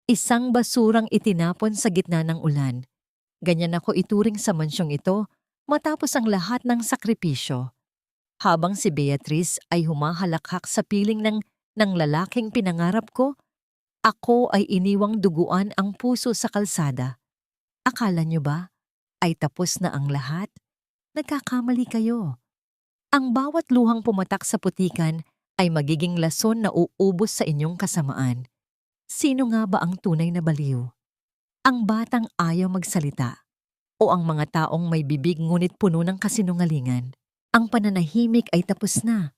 Isang basurang itinapon sa gitna ng ulan. Ganyan ako ituring sa mansyong ito matapos ang lahat ng sakripisyo. Habang si Beatrice ay humahalakhak sa piling ng lalaking pinangarap ko, ako ay iniwang duguan ang puso sa kalsada. Akala nyo ba ay tapos na ang lahat? Nagkakamali kayo. Ang bawat luhang pumatak sa putikan ay magiging lason na uubos sa inyong kasamaan. Sino nga ba ang tunay na baliw? Ang batang ayaw magsalita o ang mga taong may bibig ngunit puno ng kasinungalingan? Ang pananahimik ay tapos na.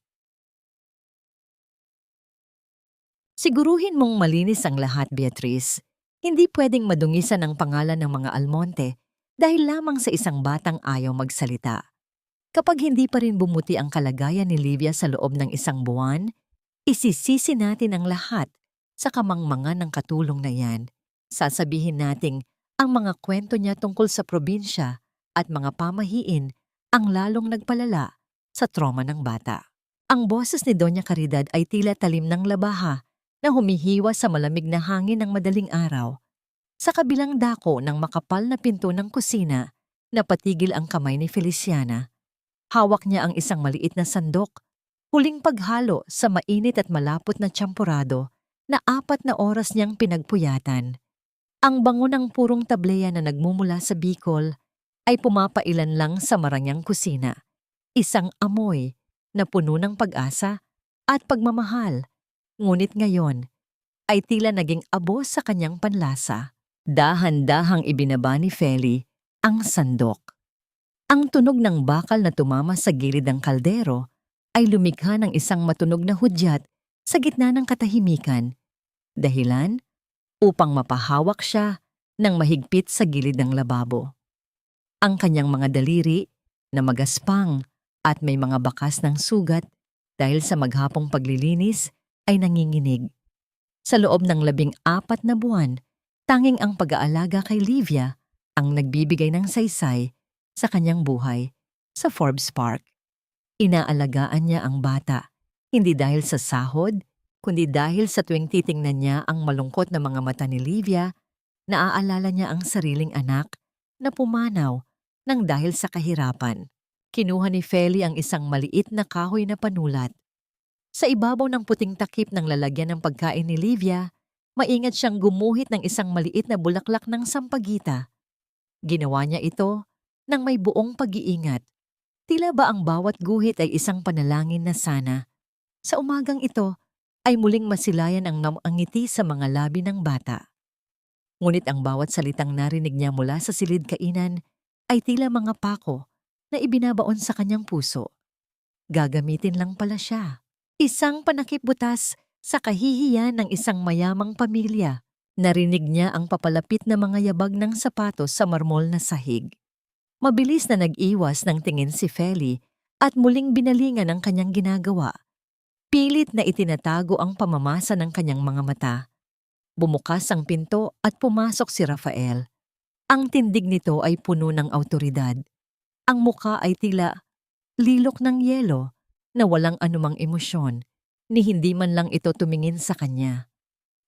Siguruhin mong malinis ang lahat, Beatrice. Hindi pwedeng madungisan ang pangalan ng mga Almonte dahil lamang sa isang batang ayaw magsalita. Kapag hindi pa rin bumuti ang kalagayan ni Livia sa loob ng isang buwan, isisisi natin ang lahat sa kamangmangan ng katulong na yan. Sasabihin nating ang mga kwento niya tungkol sa probinsya at mga pamahiin ang lalong nagpalala sa trauma ng bata. Ang boses ni Doña Caridad ay tila talim ng labaha na humihiwa sa malamig na hangin ng madaling araw. Sa kabilang dako ng makapal na pinto ng kusina, napatigil ang kamay ni Feliciana. Hawak niya ang isang maliit na sandok, huling paghalo sa mainit at malapot na tsampurado na 4 na oras niyang pinagpuyatan. Ang bango ng purong tableya na nagmumula sa bikol ay pumapailan lang sa marangyang kusina. Isang amoy na puno ng pag-asa at pagmamahal. Ngunit ngayon ay tila naging abo sa kanyang panlasa. Dahan-dahang ibinaba ni Feli ang sandok. Ang tunog ng bakal na tumama sa gilid ng kaldero ay lumikha ng isang matunog na hudyat sa gitna ng katahimikan. Dahilan upang mapahawak siya ng mahigpit sa gilid ng lababo. Ang kanyang mga daliri na magaspang at may mga bakas ng sugat dahil sa maghapong paglilinis ay nanginginig. Sa loob ng 14 na buwan, tanging ang pag-aalaga kay Livia ang nagbibigay ng saysay sa kanyang buhay sa Forbes Park. Inaalagaan niya ang bata, hindi dahil sa sahod, kundi dahil sa tuwing titingnan niya ang malungkot na mga mata ni Livia, naaalala niya ang sariling anak na pumanaw nang dahil sa kahirapan. Kinuha ni Feli ang isang maliit na kahoy na panulat. Sa ibabaw ng puting takip ng lalagyan ng pagkain ni Livia, maingat siyang gumuhit ng isang maliit na bulaklak ng sampagita. Ginawa niya ito nang may buong pag-iingat. Tila ba ang bawat guhit ay isang panalangin na sana sa umagang ito ay muling masilayan ang ngiti sa mga labi ng bata. Ngunit ang bawat salitang narinig niya mula sa silid kainan ay tila mga pako na ibinabaon sa kanyang puso. Gagamitin lang pala siya. Isang panakipbutas sa kahihiyan ng isang mayamang pamilya. Narinig niya ang papalapit na mga yabag ng sapatos sa marmol na sahig. Mabilis na nag-iwas ng tingin si Feli at muling binalingan ang kanyang ginagawa. Pilit na itinatago ang pamamasa ng kanyang mga mata. Bumukas ang pinto at pumasok si Rafael. Ang tindig nito ay puno ng awtoridad. Ang muka ay tila lilok ng yelo na walang anumang emosyon, ni hindi man lang ito tumingin sa kanya.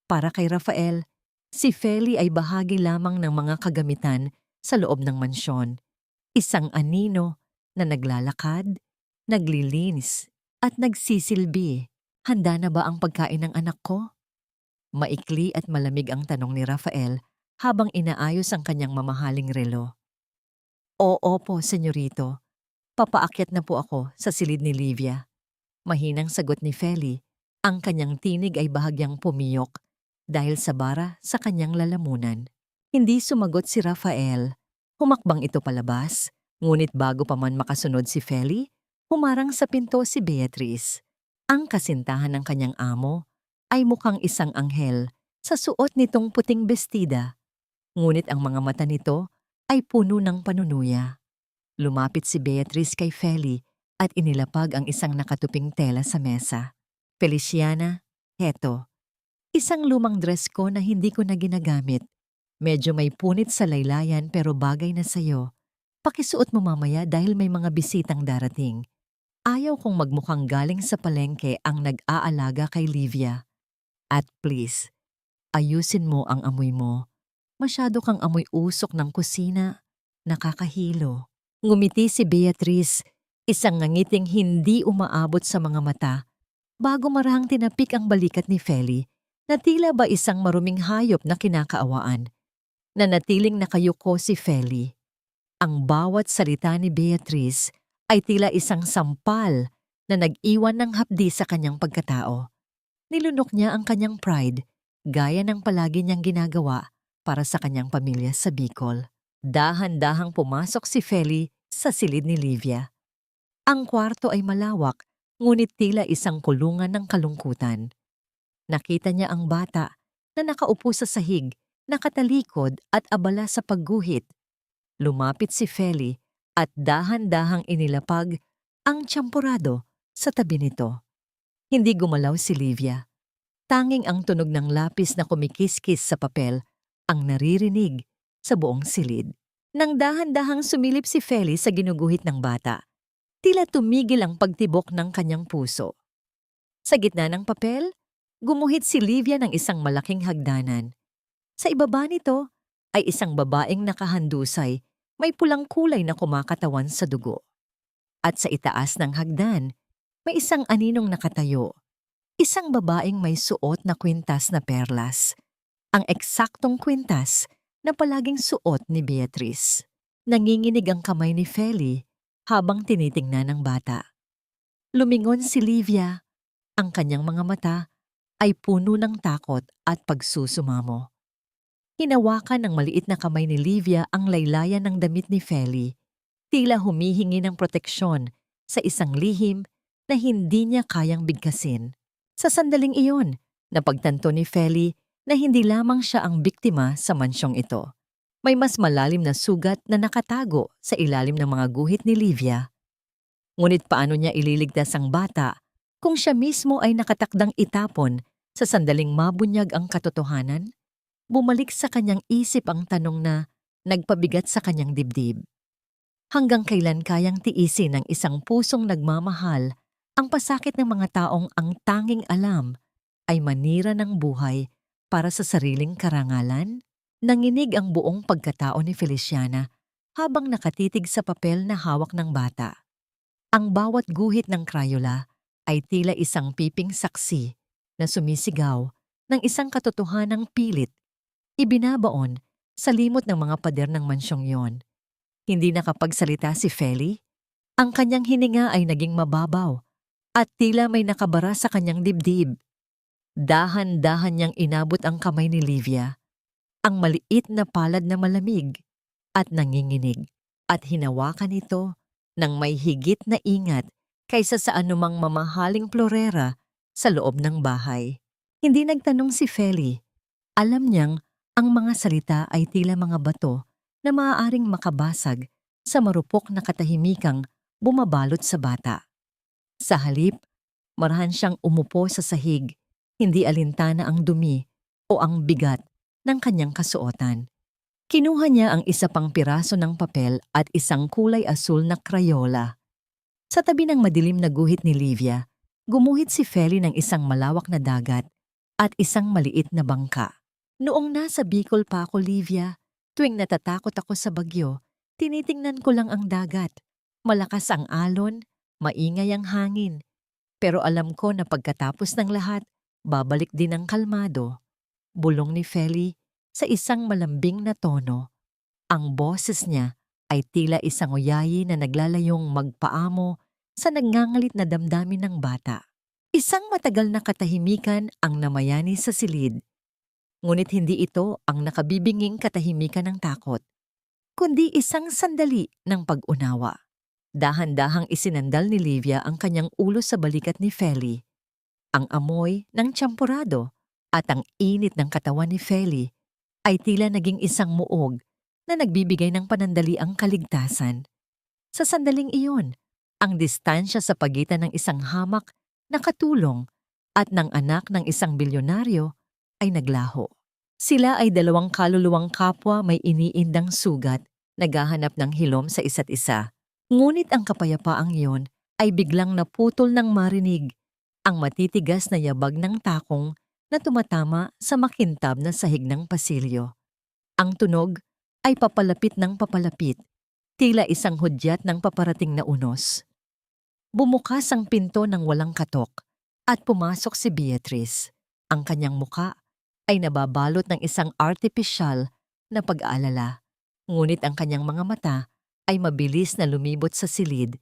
Para kay Rafael, si Feli ay bahagi lamang ng mga kagamitan sa loob ng mansyon. Isang anino na naglalakad, naglilinis, at nagsisilbi. Handa na ba ang pagkain ng anak ko? Maikli at malamig ang tanong ni Rafael habang inaayos ang kanyang mamahaling relo. Oo po, senyorito. Papaakyat na po ako sa silid ni Livia. Mahinang sagot ni Feli. Ang kanyang tinig ay bahagyang pumiyok dahil sa bara sa kanyang lalamunan. Hindi sumagot si Rafael. Humakbang ito palabas, ngunit bago pa man makasunod si Feli, humarang sa pinto si Beatrice. Ang kasintahan ng kanyang amo ay mukhang isang anghel sa suot nitong puting bestida, ngunit ang mga mata nito ay puno ng panunuya. Lumapit si Beatrice kay Feli at inilapag ang isang nakatuping tela sa mesa. Feliciana, heto. Isang lumang dress ko na hindi ko na ginagamit. Medyo may punit sa laylayan pero bagay na sayo. Pakisuot mo mamaya dahil may mga bisitang darating. Ayaw kong magmukhang galing sa palengke ang nag-aalaga kay Livia. At please, Ayusin mo ang amoy mo. Masyado kang amoy usok ng kusina. Nakakahilo. Ngumiti si Beatrice, isang ngangiting hindi umaabot sa mga mata, bago marahang tinapik ang balikat ni Feli na tila ba isang maruming hayop na kinakaawaan. Nanatiling nakayuko si Feli. Ang bawat salita ni Beatrice ay tila isang sampal na nag-iwan ng hapdi sa kanyang pagkatao. Nilunok niya ang kanyang pride, gaya ng palagi niyang ginagawa para sa kanyang pamilya sa Bicol. Dahan-dahang pumasok si Feli sa silid ni Livia. Ang kwarto ay malawak, ngunit tila isang kulungan ng kalungkutan. Nakita niya ang bata na nakaupo sa sahig, nakatalikod at abala sa pagguhit. Lumapit si Feli at dahan-dahang inilapag ang tiyamporado sa tabi nito. Hindi gumalaw si Livia. Tanging ang tunog ng lapis na kumikiskis sa papel ang naririnig sa buong silid. Nang dahan-dahang sumilip si Feli sa ginuguhit ng bata, tila tumigil ang pagtibok ng kanyang puso. Sa gitna ng papel, gumuhit si Livia ng isang malaking hagdanan. Sa ibaba nito ay isang babaeng nakahandusay, may pulang kulay na kumakatawan sa dugo. At sa itaas ng hagdan, may isang aninong nakatayo. Isang babaeng may suot na kwintas na perlas. Ang eksaktong kwintas na palaging suot ni Beatrice. Nanginginig ang kamay ni Feli habang tinitingnan ng bata. Lumingon si Livia. Ang kanyang mga mata ay puno ng takot at pagsusumamo. Hinawakan ng maliit na kamay ni Livia ang laylayan ng damit ni Feli. Tila humihingi ng proteksyon sa isang lihim na hindi niya kayang bigkasin. Sa sandaling iyon, napagtanto ni Feli na hindi lamang siya ang biktima sa mansyong ito. May mas malalim na sugat na nakatago sa ilalim ng mga guhit ni Livia. Ngunit paano niya ililigtas ang bata kung siya mismo ay nakatakdang itapon sa sandaling mabunyag ang katotohanan? Bumalik sa kanyang isip ang tanong na nagpabigat sa kanyang dibdib. Hanggang kailan kayang tiisin ng isang pusong nagmamahal ang pasakit ng mga taong ang tanging alam ay manira ng buhay para sa sariling karangalan? Nanginig ang buong pagkatao ni Feliciana habang nakatitig sa papel na hawak ng bata. Ang bawat guhit ng Crayola ay tila isang piping saksi na sumisigaw ng isang katotohanang pilit, ibinabaon sa limot ng mga pader ng mansyong yon. Hindi nakapagsalita si Feli. Ang kanyang hininga ay naging mababaw at tila may nakabara sa kanyang dibdib. Dahan-dahan niyang inabot ang kamay ni Livia, ang maliit na palad na malamig at nanginginig, at hinawakan ito ng may higit na ingat kaysa sa anumang mamahaling florera sa loob ng bahay. Hindi nagtanong si Feli. Alam niyang ang mga salita ay tila mga bato na maaaring makabasag sa marupok na katahimikang bumabalot sa bata. Sa halip, marahan siyang umupo sa sahig, hindi alintana ang dumi o ang bigat ng kanyang kasuotan. Kinuha niya ang isa pang piraso ng papel at isang kulay asul na Crayola. Sa tabi ng madilim na guhit ni Livia, gumuhit si Feli ng isang malawak na dagat at isang maliit na bangka. Noong nasa Bicol pa ako, Livia, tuwing natatakot ako sa bagyo, tinitingnan ko lang ang dagat. Malakas ang alon, maingay ang hangin. Pero alam ko na pagkatapos ng lahat, babalik din ang kalmado. Bulong ni Feli sa isang malambing na tono. Ang boses niya ay tila isang uyayi na naglalayong magpaamo sa nagngangalit na damdamin ng bata. Isang matagal na katahimikan ang namayani sa silid. Ngunit hindi ito ang nakabibinging katahimikan ng takot, kundi isang sandali ng pag-unawa. Dahan-dahang isinandal ni Livia ang kanyang ulo sa balikat ni Feli. Ang amoy ng tiyamporado at ang init ng katawan ni Feli ay tila naging isang muog na nagbibigay ng panandaliang kaligtasan. Sa sandaling iyon, ang distansya sa pagitan ng isang hamak na katulong at ng anak ng isang bilyonaryo ay naglaho. Sila ay dalawang kaluluwang kapwa may iniindang sugat, naghahanap ng hilom sa isa't isa. Ngunit ang kapayapaang iyon ay biglang naputol ng marinig ang matitigas na yabag ng takong na tumatama sa makintab na sahig ng pasilyo. Ang tunog ay papalapit ng papalapit, tila isang hudyat ng paparating na unos. Bumukas ang pinto ng walang katok at pumasok si Beatrice. Ang kanyang muka ay nababalot ng isang artipisyal na pag-aalala. Ngunit ang kanyang mga mata ay mabilis na lumibot sa silid,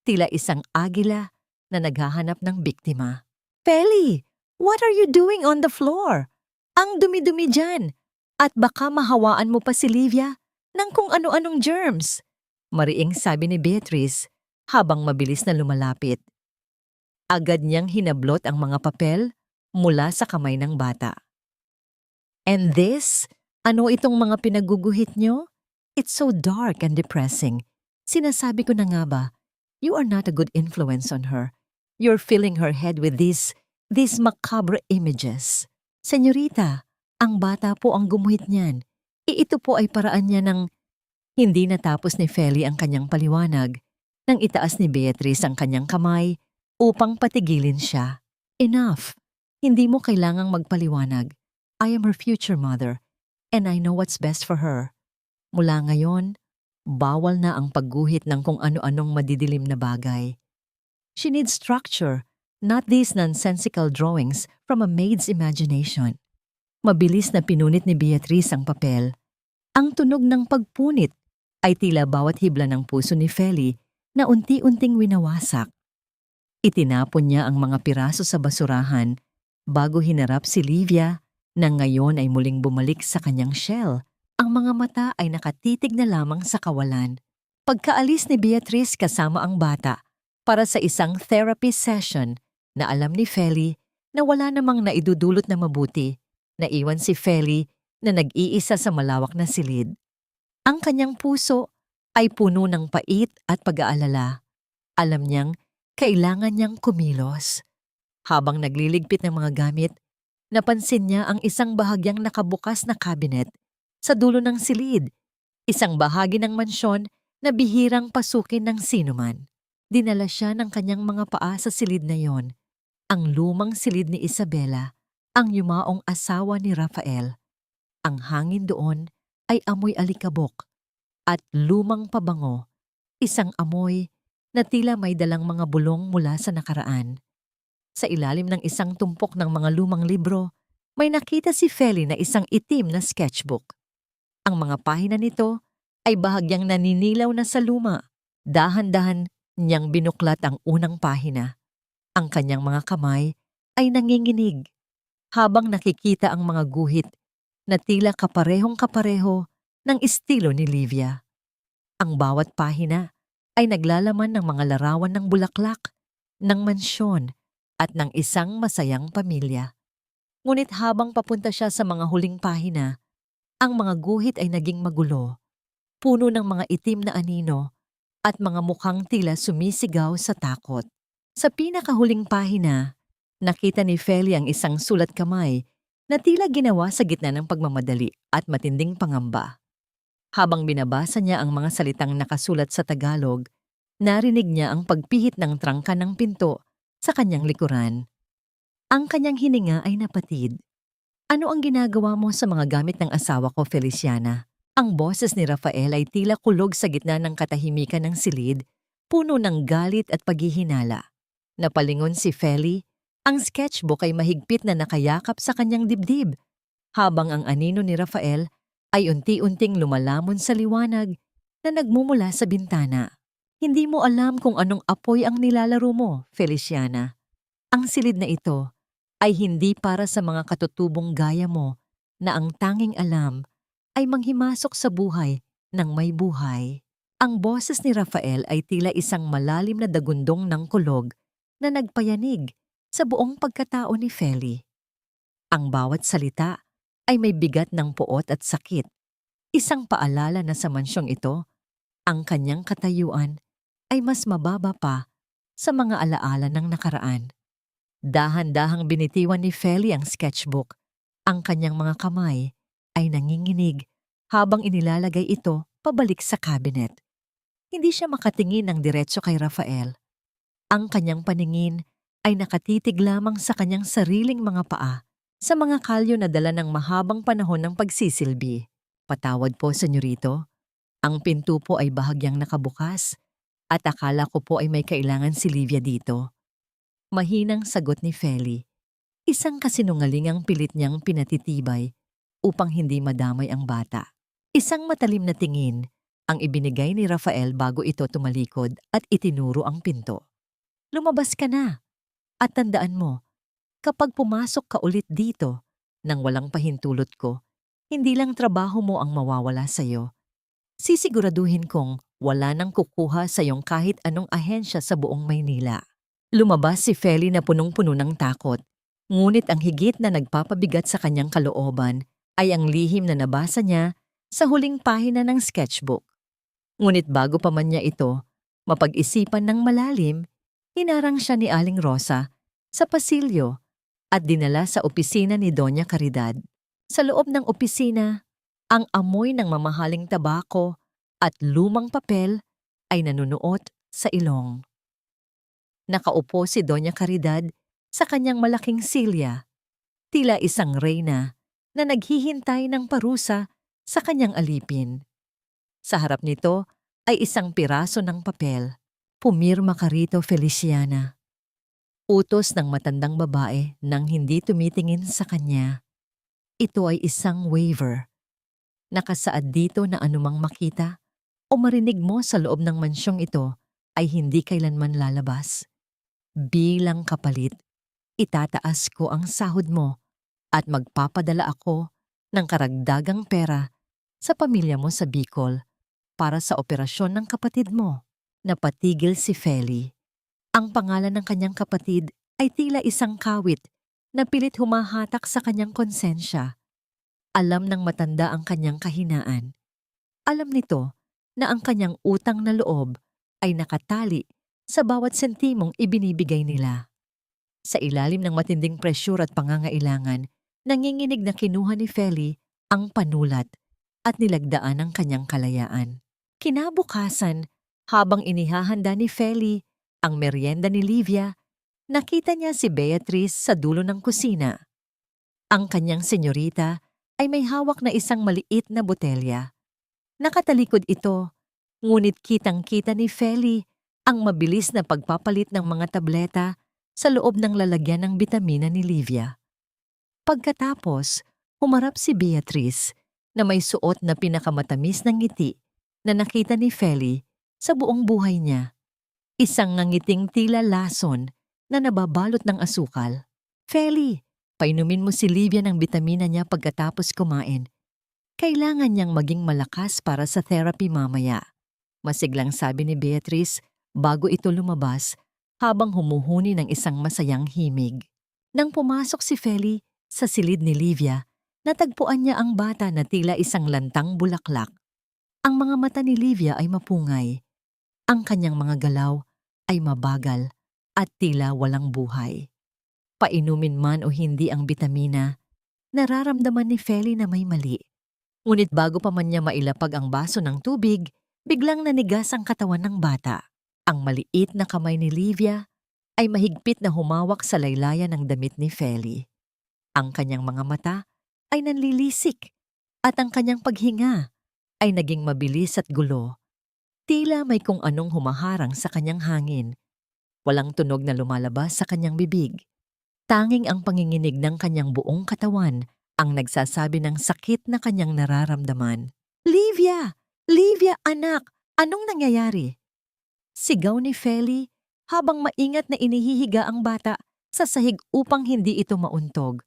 tila isang agila na naghahanap ng biktima. "Feli, what are you doing on the floor? Ang dumi-dumi dyan! At baka mahawaan mo pa si Livia ng kung ano-anong germs," mariing sabi ni Beatrice habang mabilis na lumalapit. Agad niyang hinablot ang mga papel mula sa kamay ng bata. "And this? Ano itong mga pinaguguhit niyo? It's so dark and depressing. Sinasabi ko na nga ba, you are not a good influence on her. You're filling her head with these macabre images." "Senyorita, ang bata po ang gumuhit niyan. Ito po ay paraan niya ng..." Hindi natapos ni Feli ang kanyang paliwanag nang itaas ni Beatrice ang kanyang kamay upang patigilin siya. "Enough. Hindi mo kailangang magpaliwanag. I am her future mother, and I know what's best for her. Mula ngayon, bawal na ang pagguhit ng kung ano-anong madidilim na bagay. She needs structure, not these nonsensical drawings from a maid's imagination." Mabilis na pinunit ni Beatrice ang papel. Ang tunog ng pagpunit ay tila bawat hibla ng puso ni Feli na unti-unting winawasak. Itinapon niya ang mga piraso sa basurahan bago hinarap si Livia na ngayon ay muling bumalik sa kanyang shell. Ang mga mata ay nakatitig na lamang sa kawalan. Pagkaalis ni Beatrice kasama ang bata para sa isang therapy session na alam ni Feli na wala namang naidudulot na mabuti, naiwan si Feli na nag-iisa sa malawak na silid. Ang kanyang puso ay puno ng pait at pag-aalala. Alam niyang kailangan niyang kumilos. Habang nagliligpit ng mga gamit, napansin niya ang isang bahagyang nakabukas na cabinet sa dulo ng silid, isang bahagi ng mansyon na bihirang pasukin ng sinuman. Dinala siya ng kanyang mga paa sa silid na yon, ang lumang silid ni Isabela, ang yumaong asawa ni Rafael. Ang hangin doon ay amoy alikabok at lumang pabango, isang amoy na tila may dalang mga bulong mula sa nakaraan. Sa ilalim ng isang tumpok ng mga lumang libro, may nakita si Feli na isang itim na sketchbook. Ang mga pahina nito ay bahagyang naninilaw na sa luma. Dahan-dahan niyang binuklat ang unang pahina. Ang kanyang mga kamay ay nanginginig habang nakikita ang mga guhit na tila kaparehong-kapareho ng estilo ni Livia. Ang bawat pahina ay naglalaman ng mga larawan ng bulaklak, ng mansyon, at ng isang masayang pamilya. Ngunit habang papunta siya sa mga huling pahina, ang mga guhit ay naging magulo, puno ng mga itim na anino at mga mukhang tila sumisigaw sa takot. Sa pinakahuling pahina, nakita ni Feli ang isang sulat kamay na tila ginawa sa gitna ng pagmamadali at matinding pangamba. Habang binabasa niya ang mga salitang nakasulat sa Tagalog, narinig niya ang pagpihit ng trangka ng pinto sa kanyang likuran. Ang kanyang hininga ay napatid. "Ano ang ginagawa mo sa mga gamit ng asawa ko, Feliciana?" Ang boses ni Rafael ay tila kulog sa gitna ng katahimikan ng silid, puno ng galit at paghihinala. Napalingon si Feli, ang sketchbook ay mahigpit na nakayakap sa kanyang dibdib, habang ang anino ni Rafael ay unti-unting lumalamon sa liwanag na nagmumula sa bintana. "Hindi mo alam kung anong apoy ang nilalaro mo, Feliciana. Ang silid na ito ay hindi para sa mga katutubong gaya mo na ang tanging alam ay manghimasok sa buhay ng may buhay." Ang boses ni Rafael ay tila isang malalim na dagundong ng kulog na nagpayanig sa buong pagkatao ni Feli. Ang bawat salita ay may bigat ng puot at sakit. Isang paalala na sa mansyong ito, ang kanyang katayuan ay mas mababa pa sa mga alaala ng nakaraan. Dahan-dahang binitiwan ni Feli ang sketchbook. Ang kanyang mga kamay ay nanginginig habang inilalagay ito pabalik sa cabinet. Hindi siya makatingin ng diretso kay Rafael. Ang kanyang paningin ay nakatitig lamang sa kanyang sariling mga paa sa mga kalyo na dala ng mahabang panahon ng pagsisilbi. Patawad po, senyorito. Ang pinto po ay bahagyang nakabukas at akala ko po ay may kailangan si Livia dito. Mahinang sagot ni Feli. Isang kasinungalingang pilit niyang pinatitibay upang hindi madamay ang bata. Isang matalim na tingin ang ibinigay ni Rafael bago ito tumalikod at itinuro ang pinto. Lumabas ka na at tandaan mo, kapag pumasok ka ulit dito nang walang pahintulot ko, hindi lang trabaho mo ang mawawala sa'yo. Sisiguraduhin kong wala nang kukuha sa iyong kahit anong ahensya sa buong Maynila. Lumabas si Feli na punong-puno ng takot. Ngunit ang higit na nagpapabigat sa kanyang kalooban ay ang lihim na nabasa niya sa huling pahina ng sketchbook. Ngunit bago pa man niya ito mapag-isipan ng malalim, hinarang siya ni Aling Rosa sa pasilyo at dinala sa opisina ni Doña Caridad. Sa loob ng opisina, ang amoy ng mamahaling tabako at lumang papel ay nanunuot sa ilong. Nakaupo si Doña Caridad sa kanyang malaking silya, tila isang reyna na naghihintay ng parusa sa kanyang alipin. Sa harap nito ay isang piraso ng papel. Pumirma ka rito, Feliciana. Utos ng matandang babae nang hindi tumitingin sa kanya. Ito ay isang waiver. Nakasaad dito na anumang makita o marinig mo sa loob ng mansyong ito ay hindi kailanman lalabas. Bilang kapalit, itataas ko ang sahod mo at magpapadala ako ng karagdagang pera sa pamilya mo sa Bicol para sa operasyon ng kapatid mo. Napatigil si Feli. Ang pangalan ng kanyang kapatid ay tila isang kawit na pilit humahatak sa kanyang konsensya. Alam ng matanda ang kanyang kahinaan. Alam nito na ang kanyang utang na loob ay nakatali sa bawat sentimong ibinibigay nila. Sa ilalim ng matinding presyur at pangangailangan, nanginginig na kinuha ni Feli ang panulat at nilagdaan ang kanyang kalayaan. Kinabukasan, habang inihahanda ni Feli ang merienda ni Livia, nakita niya si Beatrice sa dulo ng kusina. Ang kanyang senyorita ay may hawak na isang maliit na botelya. Nakatalikod ito, ngunit kitang-kita ni Feli ang mabilis na pagpapalit ng mga tableta sa loob ng lalagyan ng bitamina ni Livia. Pagkatapos, humarap si Beatrice na may suot na pinakamatamis na ngiti na nakita ni Feli sa buong buhay niya. Isang ngangiting tila lason na nababalot ng asukal. Feli, painumin mo si Livia ng bitamina niya pagkatapos kumain. Kailangan niyang maging malakas para sa therapy mamaya. Masiglang sabi ni Beatrice bago ito lumabas habang humuhuni ng isang masayang himig. Nang pumasok si Feli sa silid ni Livia, natagpuan niya ang bata na tila isang lantang bulaklak. Ang mga mata ni Livia ay mapungay. Ang kanyang mga galaw ay mabagal at tila walang buhay. Painumin man o hindi ang bitamina, nararamdaman ni Feli na may mali. Ngunit bago pa man niya mailapag ang baso ng tubig, biglang nanigas ang katawan ng bata. Ang maliit na kamay ni Livia ay mahigpit na humawak sa laylayan ng damit ni Feli. Ang kanyang mga mata ay nanlilisik at ang kanyang paghinga ay naging mabilis at gulo. Tila may kung anong humaharang sa kanyang hangin. Walang tunog na lumalabas sa kanyang bibig. Tanging ang panginginig ng kanyang buong katawan ang nagsasabi ng sakit na kanyang nararamdaman. Livia! Livia, anak! Anong nangyayari? Sigaw ni Feli habang maingat na inihihiga ang bata sa sahig upang hindi ito mauntog.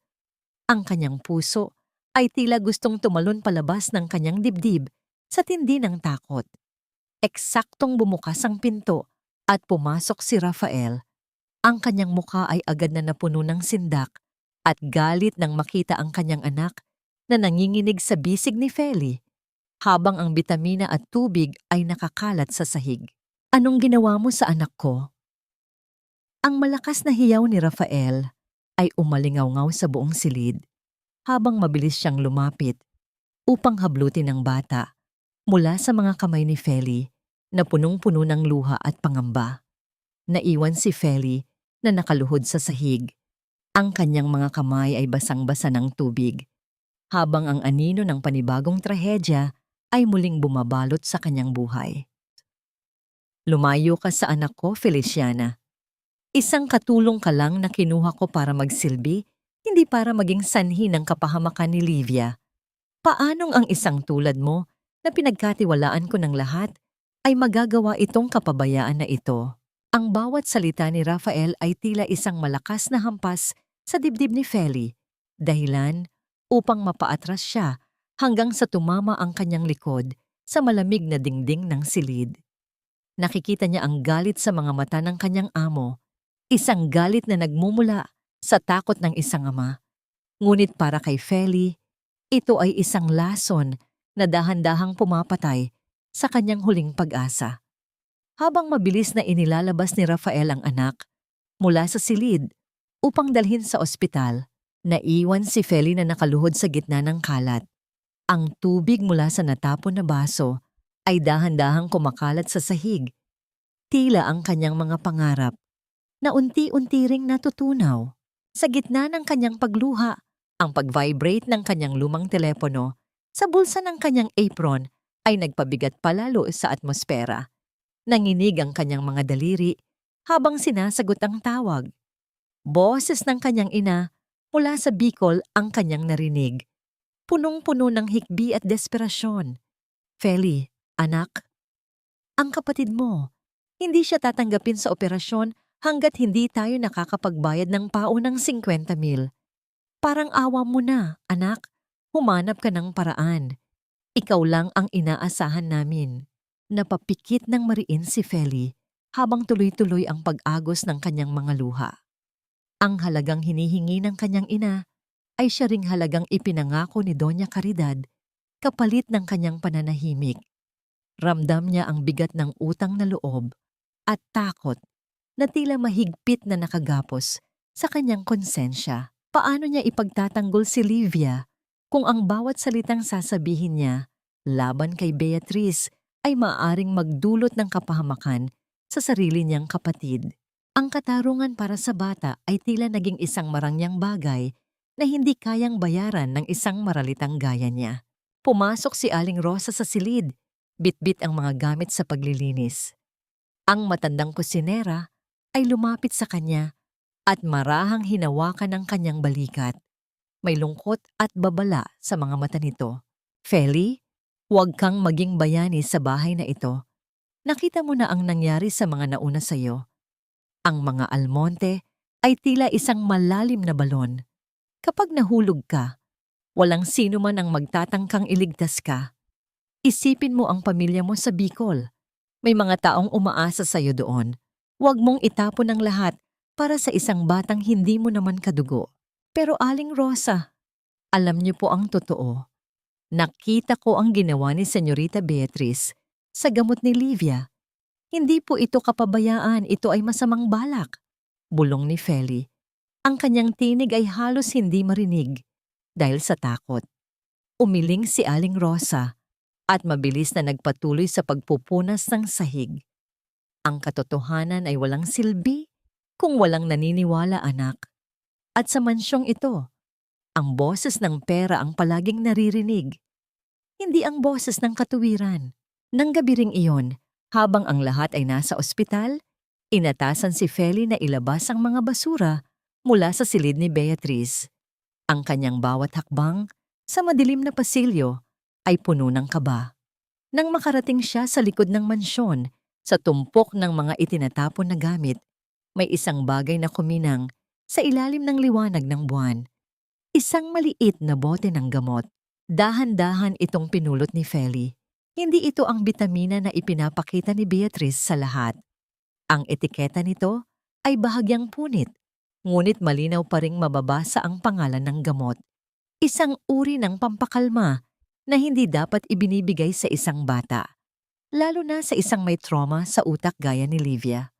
Ang kanyang puso ay tila gustong tumalon palabas ng kanyang dibdib sa tindi ng takot. Eksaktong bumukas ang pinto at pumasok si Rafael. Ang kanyang mukha ay agad na napuno ng sindak at galit nang makita ang kanyang anak na nanginginig sa bisig ni Feli habang ang bitamina at tubig ay nakakalat sa sahig. Anong ginawa mo sa anak ko? Ang malakas na hiyaw ni Rafael ay umalingaw-ngaw sa buong silid habang mabilis siyang lumapit upang hablutin ang bata mula sa mga kamay ni Feli na punong-puno ng luha at pangamba. Naiwan si Feli na nakaluhod sa sahig, Ang kanyang mga kamay ay basang-basa ng tubig, habang ang anino ng panibagong trahedya ay muling bumabalot sa kanyang buhay. Lumayo ka sa anak ko, Feliciana. Isang katulong ka lang na kinuha ko para magsilbi, hindi para maging sanhi ng kapahamakan ni Livia. Paanong ang isang tulad mo na pinagkatiwalaan ko ng lahat ay magagawa itong kapabayaan na ito? Ang bawat salita ni Rafael ay tila isang malakas na hampas sa dibdib ni Feli, dahilan upang mapaatras siya hanggang sa tumama ang kanyang likod sa malamig na dingding ng silid. Nakikita niya ang galit sa mga mata ng kanyang amo, isang galit na nagmumula sa takot ng isang ama. Ngunit para kay Feli, ito ay isang lason na dahan-dahang pumapatay sa kanyang huling pag-asa. Habang mabilis na inilalabas ni Rafael ang anak mula sa silid upang dalhin sa ospital, naiwan si Feli na nakaluhod sa gitna ng kalat. Ang tubig mula sa natapon na baso ay dahan-dahang kumakalat sa sahig. Tila ang kanyang mga pangarap na unti-unti ring natutunaw. Sa gitna ng kanyang pagluha, ang pag-vibrate ng kanyang lumang telepono sa bulsa ng kanyang apron ay nagpabigat palalo sa atmosfera. Nanginig ang kanyang mga daliri habang sinasagot ang tawag. Boses ng kanyang ina mula sa Bicol ang kanyang narinig. Punong-puno ng hikbi at desperasyon. Feli, anak, ang kapatid mo, hindi siya tatanggapin sa operasyon hanggat hindi tayo nakakapagbayad ng paunang 50,000. Parang awa mo na, anak. Humanap ka ng paraan. Ikaw lang ang inaasahan namin. Napapikit ng mariin si Feli habang tuloy-tuloy ang pag-agos ng kanyang mga luha. Ang halagang hinihingi ng kanyang ina ay siya ring halagang ipinangako ni Doña Caridad kapalit ng kanyang pananahimik. Ramdam niya ang bigat ng utang na loob at takot na tila mahigpit na nakagapos sa kanyang konsensya. Paano niya ipagtatanggol si Livia kung ang bawat salitang sasabihin niya laban kay Beatriz ay maaaring magdulot ng kapahamakan sa sarili niyang kapatid? Ang katarungan para sa bata ay tila naging isang marangyang bagay na hindi kayang bayaran ng isang maralitang gaya niya. Pumasok si Aling Rosa sa silid, bitbit ang mga gamit sa paglilinis. Ang matandang kusinera ay lumapit sa kanya at marahang hinawakan ang kanyang balikat. May lungkot at babala sa mga mata nito. Feli, huwag kang maging bayani sa bahay na ito. Nakita mo na ang nangyari sa mga nauna sa iyo. Ang mga almonte ay tila isang malalim na balon. Kapag nahulog ka, walang sino man ang magtatangkang iligtas ka. Isipin mo ang pamilya mo sa Bicol. May mga taong umaasa sa iyo doon. Huwag mong itapon ang lahat para sa isang batang hindi mo naman kadugo. Pero Aling Rosa, alam niyo po ang totoo. Nakita ko ang ginawa ni Senyorita Beatriz sa gamot ni Livia. Hindi po ito kapabayaan, ito ay masamang balak. Bulong ni Feli. Ang kanyang tinig ay halos hindi marinig dahil sa takot. Umiling si Aling Rosa at mabilis na nagpatuloy sa pagpupunas ng sahig. Ang katotohanan ay walang silbi kung walang naniniwala, anak. At sa mansyong ito, ang boses ng pera ang palaging naririnig. Hindi ang boses ng katuwiran. Nang gabi ring iyon, habang ang lahat ay nasa ospital, inatasan si Feli na ilabas ang mga basura mula sa silid ni Beatriz. Ang kanyang bawat hakbang sa madilim na pasilyo ay puno ng kaba. Nang makarating siya sa likod ng mansyon, sa tumpok ng mga itinatapon na gamit, may isang bagay na kuminang sa ilalim ng liwanag ng buwan. Isang maliit na bote ng gamot. Dahan-dahan itong pinulot ni Feli. Hindi ito ang bitamina na ipinapakita ni Beatriz sa lahat. Ang etiketa nito ay bahagyang punit, ngunit malinaw pa ring mababasa ang pangalan ng gamot. Isang uri ng pampakalma na hindi dapat ibinibigay sa isang bata, lalo na sa isang may trauma sa utak gaya ni Livia.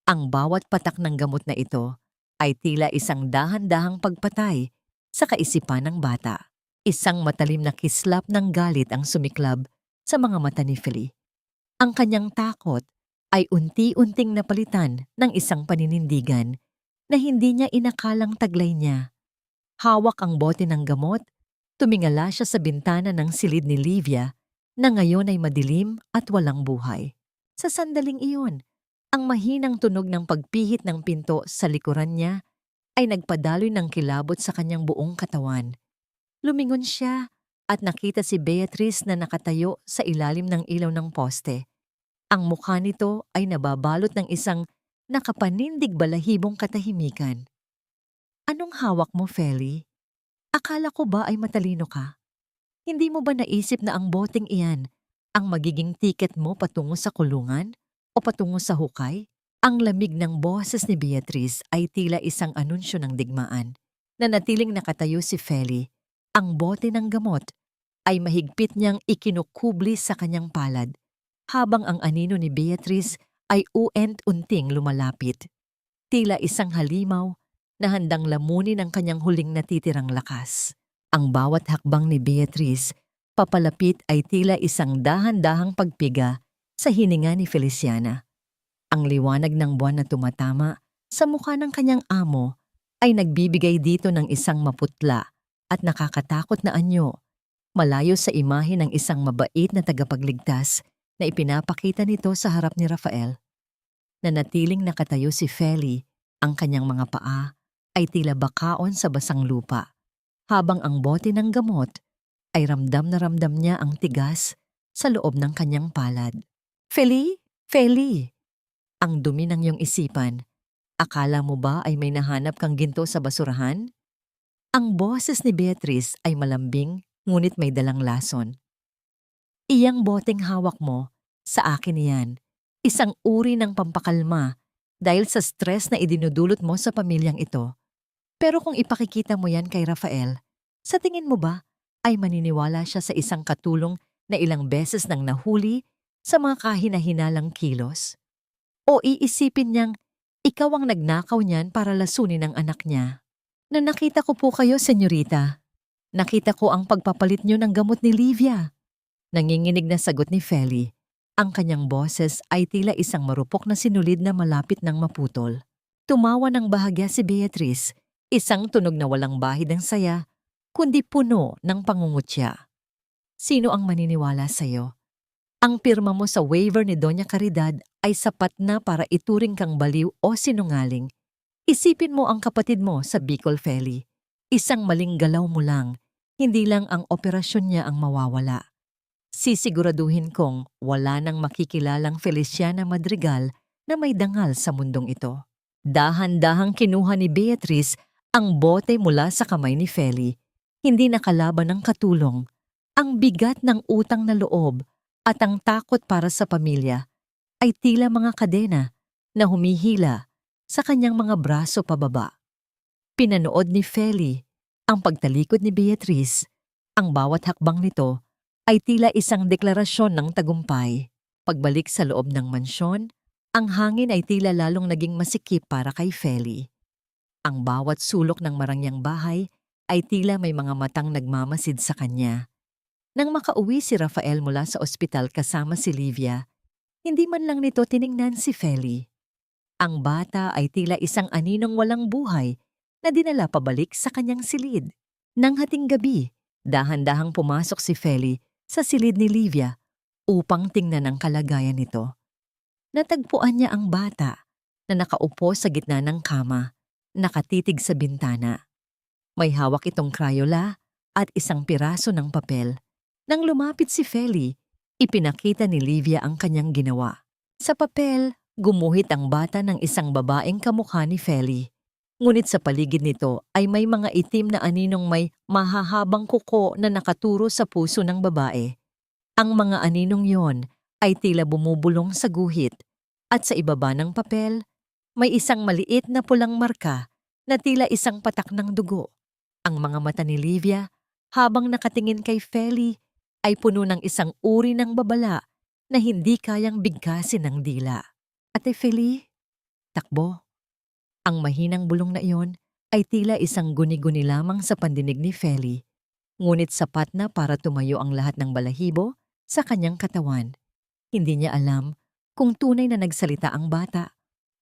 Ang bawat patak ng gamot na ito ay tila isang dahan-dahang pagpatay sa kaisipan ng bata. Isang matalim na kislap ng galit ang sumiklab sa mga mata ni Feli. Ang kanyang takot ay unti-unting napalitan ng isang paninindigan na hindi niya inakalang taglay niya. Hawak ang bote ng gamot, tumingala siya sa bintana ng silid ni Livia na ngayon ay madilim at walang buhay. Sa sandaling iyon, ang mahinang tunog ng pagpihit ng pinto sa likuran niya ay nagpadaloy ng kilabot sa kanyang buong katawan. Lumingon siya at nakita si Beatrice na nakatayo sa ilalim ng ilaw ng poste. Ang mukha nito ay nababalot ng isang nakapanindig balahibong katahimikan. Anong hawak mo, Feli? Akala ko ba ay matalino ka? Hindi mo ba naisip na ang boteng iyan ang magiging tiket mo patungo sa kulungan o patungo sa hukay? Ang lamig ng boses ni Beatrice ay tila isang anunsyo ng digmaan. Nanatiling nakatayo si Feli. Ang bote ng gamot ay mahigpit niyang ikinukubli sa kanyang palad, habang ang anino ni Beatrice ay uent-unting lumalapit. Tila isang halimaw na handang lamunin ang kanyang huling natitirang lakas. Ang bawat hakbang ni Beatrice papalapit ay tila isang dahan-dahang pagpiga sa hininga ni Feliciana. Ang liwanag ng buwan na tumatama sa mukha ng kanyang amo ay nagbibigay dito ng isang maputla at nakakatakot na anyo, malayo sa imahe ng isang mabait na tagapagligtas na ipinapakita nito sa harap ni Rafael. Nanatiling nakatayo si Feli, ang kanyang mga paa ay tila bakaon sa basang lupa, habang ang bote ng gamot ay ramdam na ramdam niya ang tigas sa loob ng kanyang palad. Feli? Feli! Ang dumi ng iyong isipan. Akala mo ba ay may nahanap kang ginto sa basurahan? Ang boses ni Beatrice ay malambing ngunit may dalang lason. Iyang boteng hawak mo, sa akin iyan. Isang uri ng pampakalma dahil sa stress na idinudulot mo sa pamilyang ito. Pero kung ipakikita mo yan kay Rafael, sa tingin mo ba ay maniniwala siya sa isang katulong na ilang beses nang nahuli sa mga kahina-hinalang kilos? O iisipin niyang ikaw ang nagnakaw niyan para lasunin ang anak niya? Na nakita ko po kayo, senyorita. Nakita ko ang pagpapalit niyo ng gamot ni Livia. Nanginginig na sagot ni Feli. Ang kanyang boses ay tila isang marupok na sinulid na malapit ng maputol. Tumawa ng bahagya si Beatrice, isang tunog na walang bahid ng saya, kundi puno ng pangungutya. Sino ang maniniwala sa'yo? Ang pirma mo sa waiver ni Doña Caridad ay sapat na para ituring kang baliw o sinungaling. Isipin mo ang kapatid mo sa Bicol, Feli. Isang maling galaw mo lang, hindi lang ang operasyon niya ang mawawala. Sisiguraduhin kong wala nang makikilalang Feliciana Madrigal na may dangal sa mundong ito. Dahan-dahang kinuha ni Beatrice ang bote mula sa kamay ni Feli. Hindi nakalaban ng katulong. Ang bigat ng utang na loob at ang takot para sa pamilya ay tila mga kadena na humihila sa kanyang mga braso pababa. Pinanood ni Feli ang pagtalikod ni Beatrice. Ang bawat hakbang nito ay tila isang deklarasyon ng tagumpay. Pagbalik sa loob ng mansyon, ang hangin ay tila lalong naging masikip para kay Feli. Ang bawat sulok ng marangyang bahay ay tila may mga matang nagmamasid sa kanya. Nang makauwi si Rafael mula sa ospital kasama si Livia, hindi man lang nito tiningnan si Feli. Ang bata ay tila isang aninong walang buhay na dinala pabalik sa kanyang silid. Nang hating gabi, dahan-dahang pumasok si Feli sa silid ni Livia upang tingnan ang kalagayan nito. Natagpuan niya ang bata na nakaupo sa gitna ng kama, nakatitig sa bintana. May hawak itong Crayola at isang piraso ng papel. Nang lumapit si Feli, ipinakita ni Livia ang kanyang ginawa. Sa papel, gumuhit ang bata ng isang babaeng kamukha ni Feli. Ngunit sa paligid nito ay may mga itim na aninong may mahahabang kuko na nakaturo sa puso ng babae. Ang mga aninong yon ay tila bumubulong sa guhit at sa ibaba ng papel, may isang maliit na pulang marka na tila isang patak ng dugo. Ang mga mata ni Livia habang nakatingin kay Feli ay puno ng isang uri ng babala na hindi kayang bigkasin ng dila. Ate Feli, takbo. Ang mahinang bulong na iyon ay tila isang guni-guni lamang sa pandinig ni Feli, ngunit sapat na para tumayo ang lahat ng balahibo sa kanyang katawan. Hindi niya alam kung tunay na nagsalita ang bata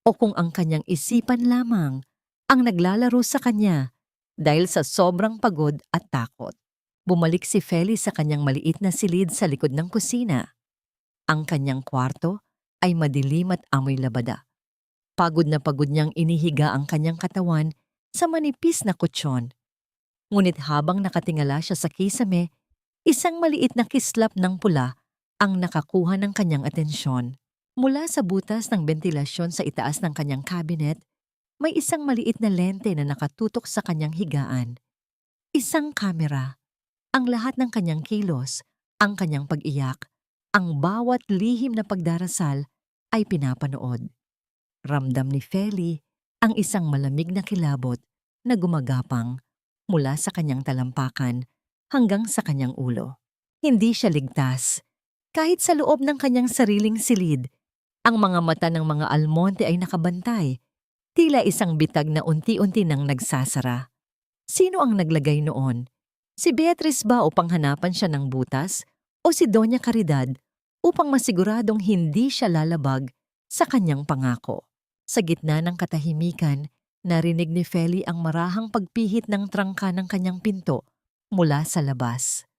o kung ang kanyang isipan lamang ang naglalaro sa kanya dahil sa sobrang pagod at takot. Bumalik si Feli sa kanyang maliit na silid sa likod ng kusina. Ang kanyang kwarto ay madilim at amoy labada. Pagod na pagod niyang inihiga ang kanyang katawan sa manipis na kutsyon. Ngunit habang nakatingala siya sa kisame, isang maliit na kislap ng pula ang nakakuha ng kanyang atensyon. Mula sa butas ng bentilasyon sa itaas ng kanyang cabinet, may isang maliit na lente na nakatutok sa kanyang higaan. Isang kamera. Ang lahat ng kanyang kilos, ang kanyang pag-iyak, ang bawat lihim na pagdarasal ay pinapanood. Ramdam ni Feli ang isang malamig na kilabot na gumagapang mula sa kanyang talampakan hanggang sa kanyang ulo. Hindi siya ligtas. Kahit sa loob ng kanyang sariling silid, ang mga mata ng mga almonte ay nakabantay, tila isang bitag na unti-unti nang nagsasara. Sino ang naglagay noon? Si Beatrice ba upang hanapan siya ng butas o si Doña Caridad upang masiguradong hindi siya lalabag sa kanyang pangako? Sa gitna ng katahimikan, narinig ni Feli ang marahang pagpihit ng trangka ng kanyang pinto mula sa labas.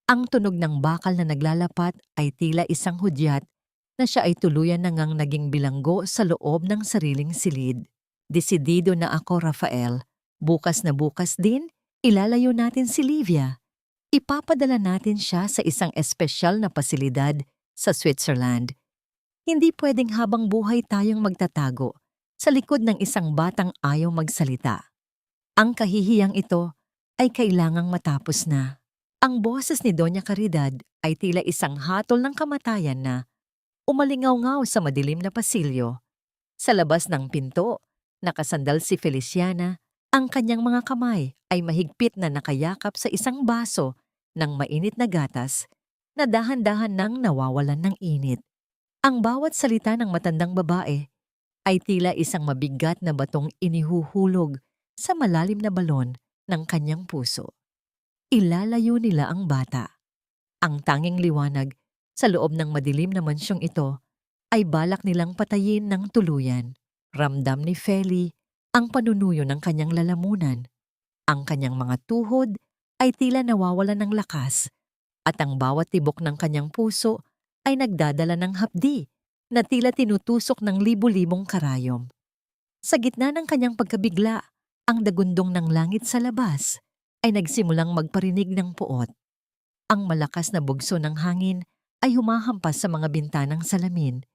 Ang tunog ng bakal na naglalapat ay tila isang hudyat na siya ay tuluyan na ngang naging bilanggo sa loob ng sariling silid. Desidido na ako, Rafael. Bukas na bukas din, ilalayo natin si Livia. Ipapadala natin siya sa isang espesyal na pasilidad sa Switzerland. Hindi pwedeng habang buhay tayong magtatago sa likod ng isang batang ayaw magsalita. Ang kahihiyang ito ay kailangang matapos na. Ang boses ni Doña Caridad ay tila isang hatol ng kamatayan na umalingaw-ngaw sa madilim na pasilyo. Sa labas ng pinto, nakasandal si Feliciana. Ang kanyang mga kamay ay mahigpit na nakayakap sa isang baso ng mainit na gatas na dahan-dahan nang nawawalan ng init. Ang bawat salita ng matandang babae ay tila isang mabigat na batong inihuhulog sa malalim na balon ng kanyang puso. Ilalayo nila ang bata. Ang tanging liwanag sa loob ng madilim na mansyong ito ay balak nilang patayin ng tuluyan. Ramdam ni Feli ang panunuyo ng kanyang lalamunan. Ang kanyang mga tuhod ay tila nawawalan ng lakas at ang bawat tibok ng kanyang puso ay nagdadala ng hapdi na tila tinutusok ng libu-libong karayom. Sa gitna ng kanyang pagkabigla, ang dagundong ng langit sa labas ay nagsimulang magparinig ng puot. Ang malakas na bugso ng hangin ay humahampas sa mga bintanang salamin,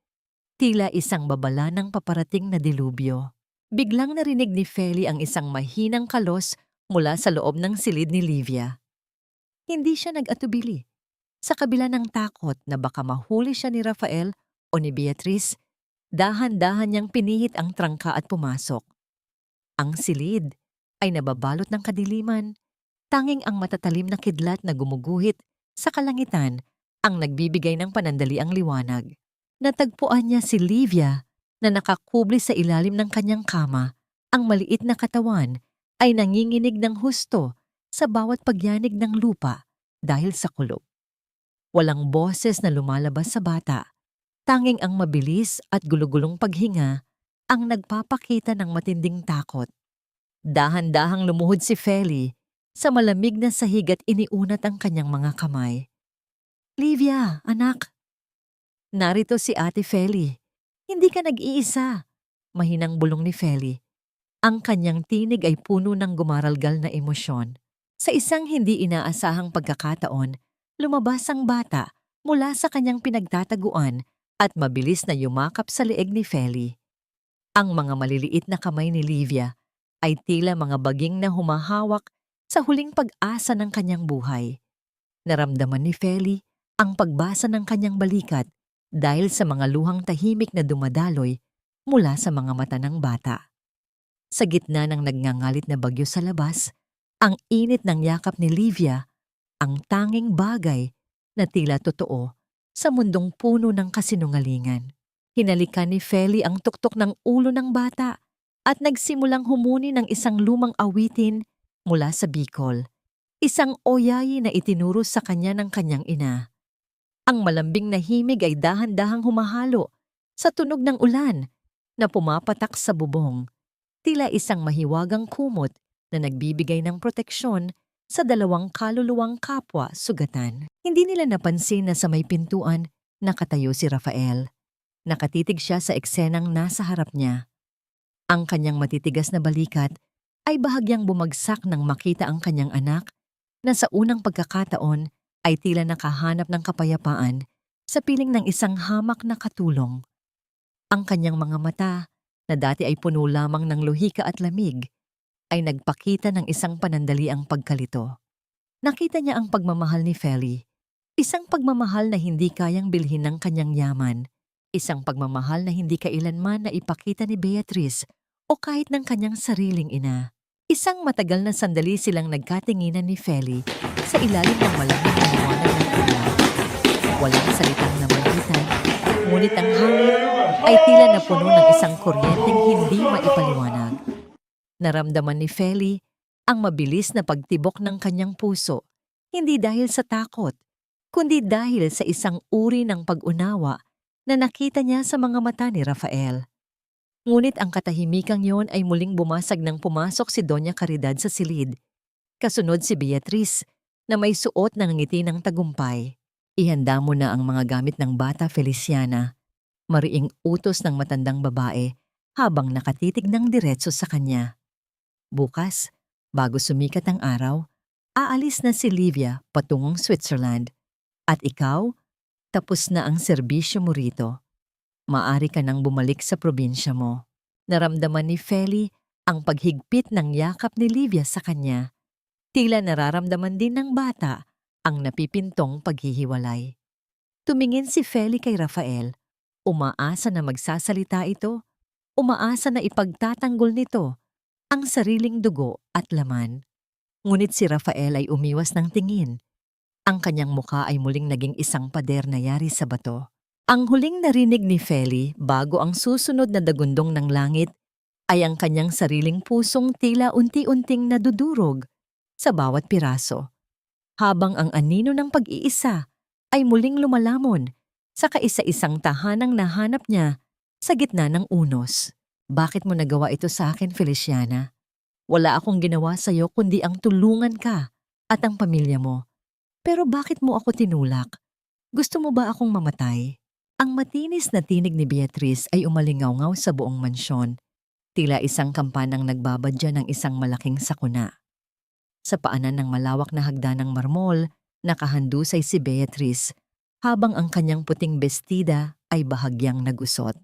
tila isang babala ng paparating na dilubyo. Biglang narinig ni Feli ang isang mahinang kalos mula sa loob ng silid ni Livia. Hindi siya nag-atubili. Sa kabila ng takot na baka mahuli siya ni Rafael o ni Beatrice, dahan-dahan niyang pinihit ang trangka at pumasok. Ang silid ay nababalot ng kadiliman, tanging ang matatalim na kidlat na gumuguhit sa kalangitan ang nagbibigay ng panandaliang liwanag. Natagpuan niya si Livia na nakakubli sa ilalim ng kanyang kama. Ang maliit na katawan ay nanginginig ng husto sa bawat pagyanig ng lupa dahil sa kulog. Walang boses na lumalabas sa bata, tanging ang mabilis at gulugulong paghinga ang nagpapakita ng matinding takot. Dahan-dahang lumuhod si Feli sa malamig na sahig at iniunat ang kanyang mga kamay. Livia, anak. Narito si Ate Feli. Hindi ka nag-iisa, mahinang bulong ni Feli. Ang kanyang tinig ay puno ng gumaralgal na emosyon. Sa isang hindi inaasahang pagkakataon, lumabas ang bata mula sa kanyang pinagtataguan at mabilis na yumakap sa leeg ni Feli. Ang mga maliliit na kamay ni Livia ay tila mga baging na humahawak sa huling pag-asa ng kanyang buhay. Naramdaman ni Feli ang pagbasa ng kanyang balikat dahil sa mga luhang tahimik na dumadaloy mula sa mga mata ng bata. Sa gitna ng nagngangalit na bagyo sa labas, ang init ng yakap ni Livia, ang tanging bagay na tila totoo sa mundong puno ng kasinungalingan. Hinalikan ni Feli ang tuktok ng ulo ng bata at nagsimulang humuni ng isang lumang awitin mula sa Bicol, isang oyayi na itinuro sa kanya ng kanyang ina. Ang malambing na himig ay dahan-dahang humahalo sa tunog ng ulan na pumapatak sa bubong. tila isang mahiwagang kumot na nagbibigay ng proteksyon sa dalawang kaluluwang kapwa sugatan. Hindi nila napansin na sa may pintuan nakatayo si Rafael. Nakatitig siya sa eksenang nasa harap niya. Ang kanyang matitigas na balikat ay bahagyang bumagsak nang makita ang kanyang anak na sa unang pagkakataon ay tila nakahanap ng kapayapaan sa piling ng isang hamak na katulong. Ang kanyang mga mata, na dati ay puno lamang ng lohika at lamig, ay nagpakita ng isang panandaliang pagkalito. Nakita niya ang pagmamahal ni Feli, isang pagmamahal na hindi kayang bilhin ng kanyang yaman, isang pagmamahal na hindi kailanman na ipakita ni Beatrice o kahit ng kanyang sariling ina. Isang matagal na sandali silang nagkatinginan ni Feli sa ilalim ng malamig na liwanag ng ulan. Walang salitang namagitan, ngunit ang hangin ay tila napuno ng isang kuryenteng hindi maipaliwanag. Naramdaman ni Feli ang mabilis na pagtibok ng kanyang puso, hindi dahil sa takot, kundi dahil sa isang uri ng pag-unawa na nakita niya sa mga mata ni Rafael. Ngunit ang katahimikang yon ay muling bumasag nang pumasok si Doña Caridad sa silid. Kasunod si Beatrice na may suot ng ngiti ng tagumpay. Ihanda mo na ang mga gamit ng bata Feliciana. Mariing utos ng matandang babae habang nakatitig ng diretso sa kanya. Bukas, bago sumikat ang araw, aalis na si Livia patungong Switzerland. At ikaw, tapos na ang serbisyo mo rito. Maari ka nang bumalik sa probinsya mo. Naramdaman ni Feli ang paghigpit ng yakap ni Livia sa kanya. Tila nararamdaman din ng bata ang napipintong paghihiwalay. Tumingin si Feli kay Rafael. Umaasa na magsasalita ito. Umaasa na ipagtatanggol nito ang sariling dugo at laman. Ngunit si Rafael ay umiwas ng tingin. Ang kanyang mukha ay muling naging isang pader na yari sa bato. Ang huling narinig ni Feli bago ang susunod na dagundong ng langit ay ang kanyang sariling pusong tila unti-unting nadudurog sa bawat piraso. Habang ang anino ng pag-iisa ay muling lumalamon sa kaisa-isang tahanang nahanap niya sa gitna ng unos. Bakit mo nagawa ito sa akin, Feliciana? Wala akong ginawa sa iyo kundi ang tulungan ka at ang pamilya mo. Pero bakit mo ako tinulak? Gusto mo ba akong mamatay? Ang matinis na tinig ni Beatrice ay umalingaw-ngaw sa buong mansyon. Tila isang kampanang nagbabadya ng isang malaking sakuna. Sa paanan ng malawak na hagdanang marmol, nakahandusay si Beatrice habang ang kanyang puting bestida ay bahagyang nagusot.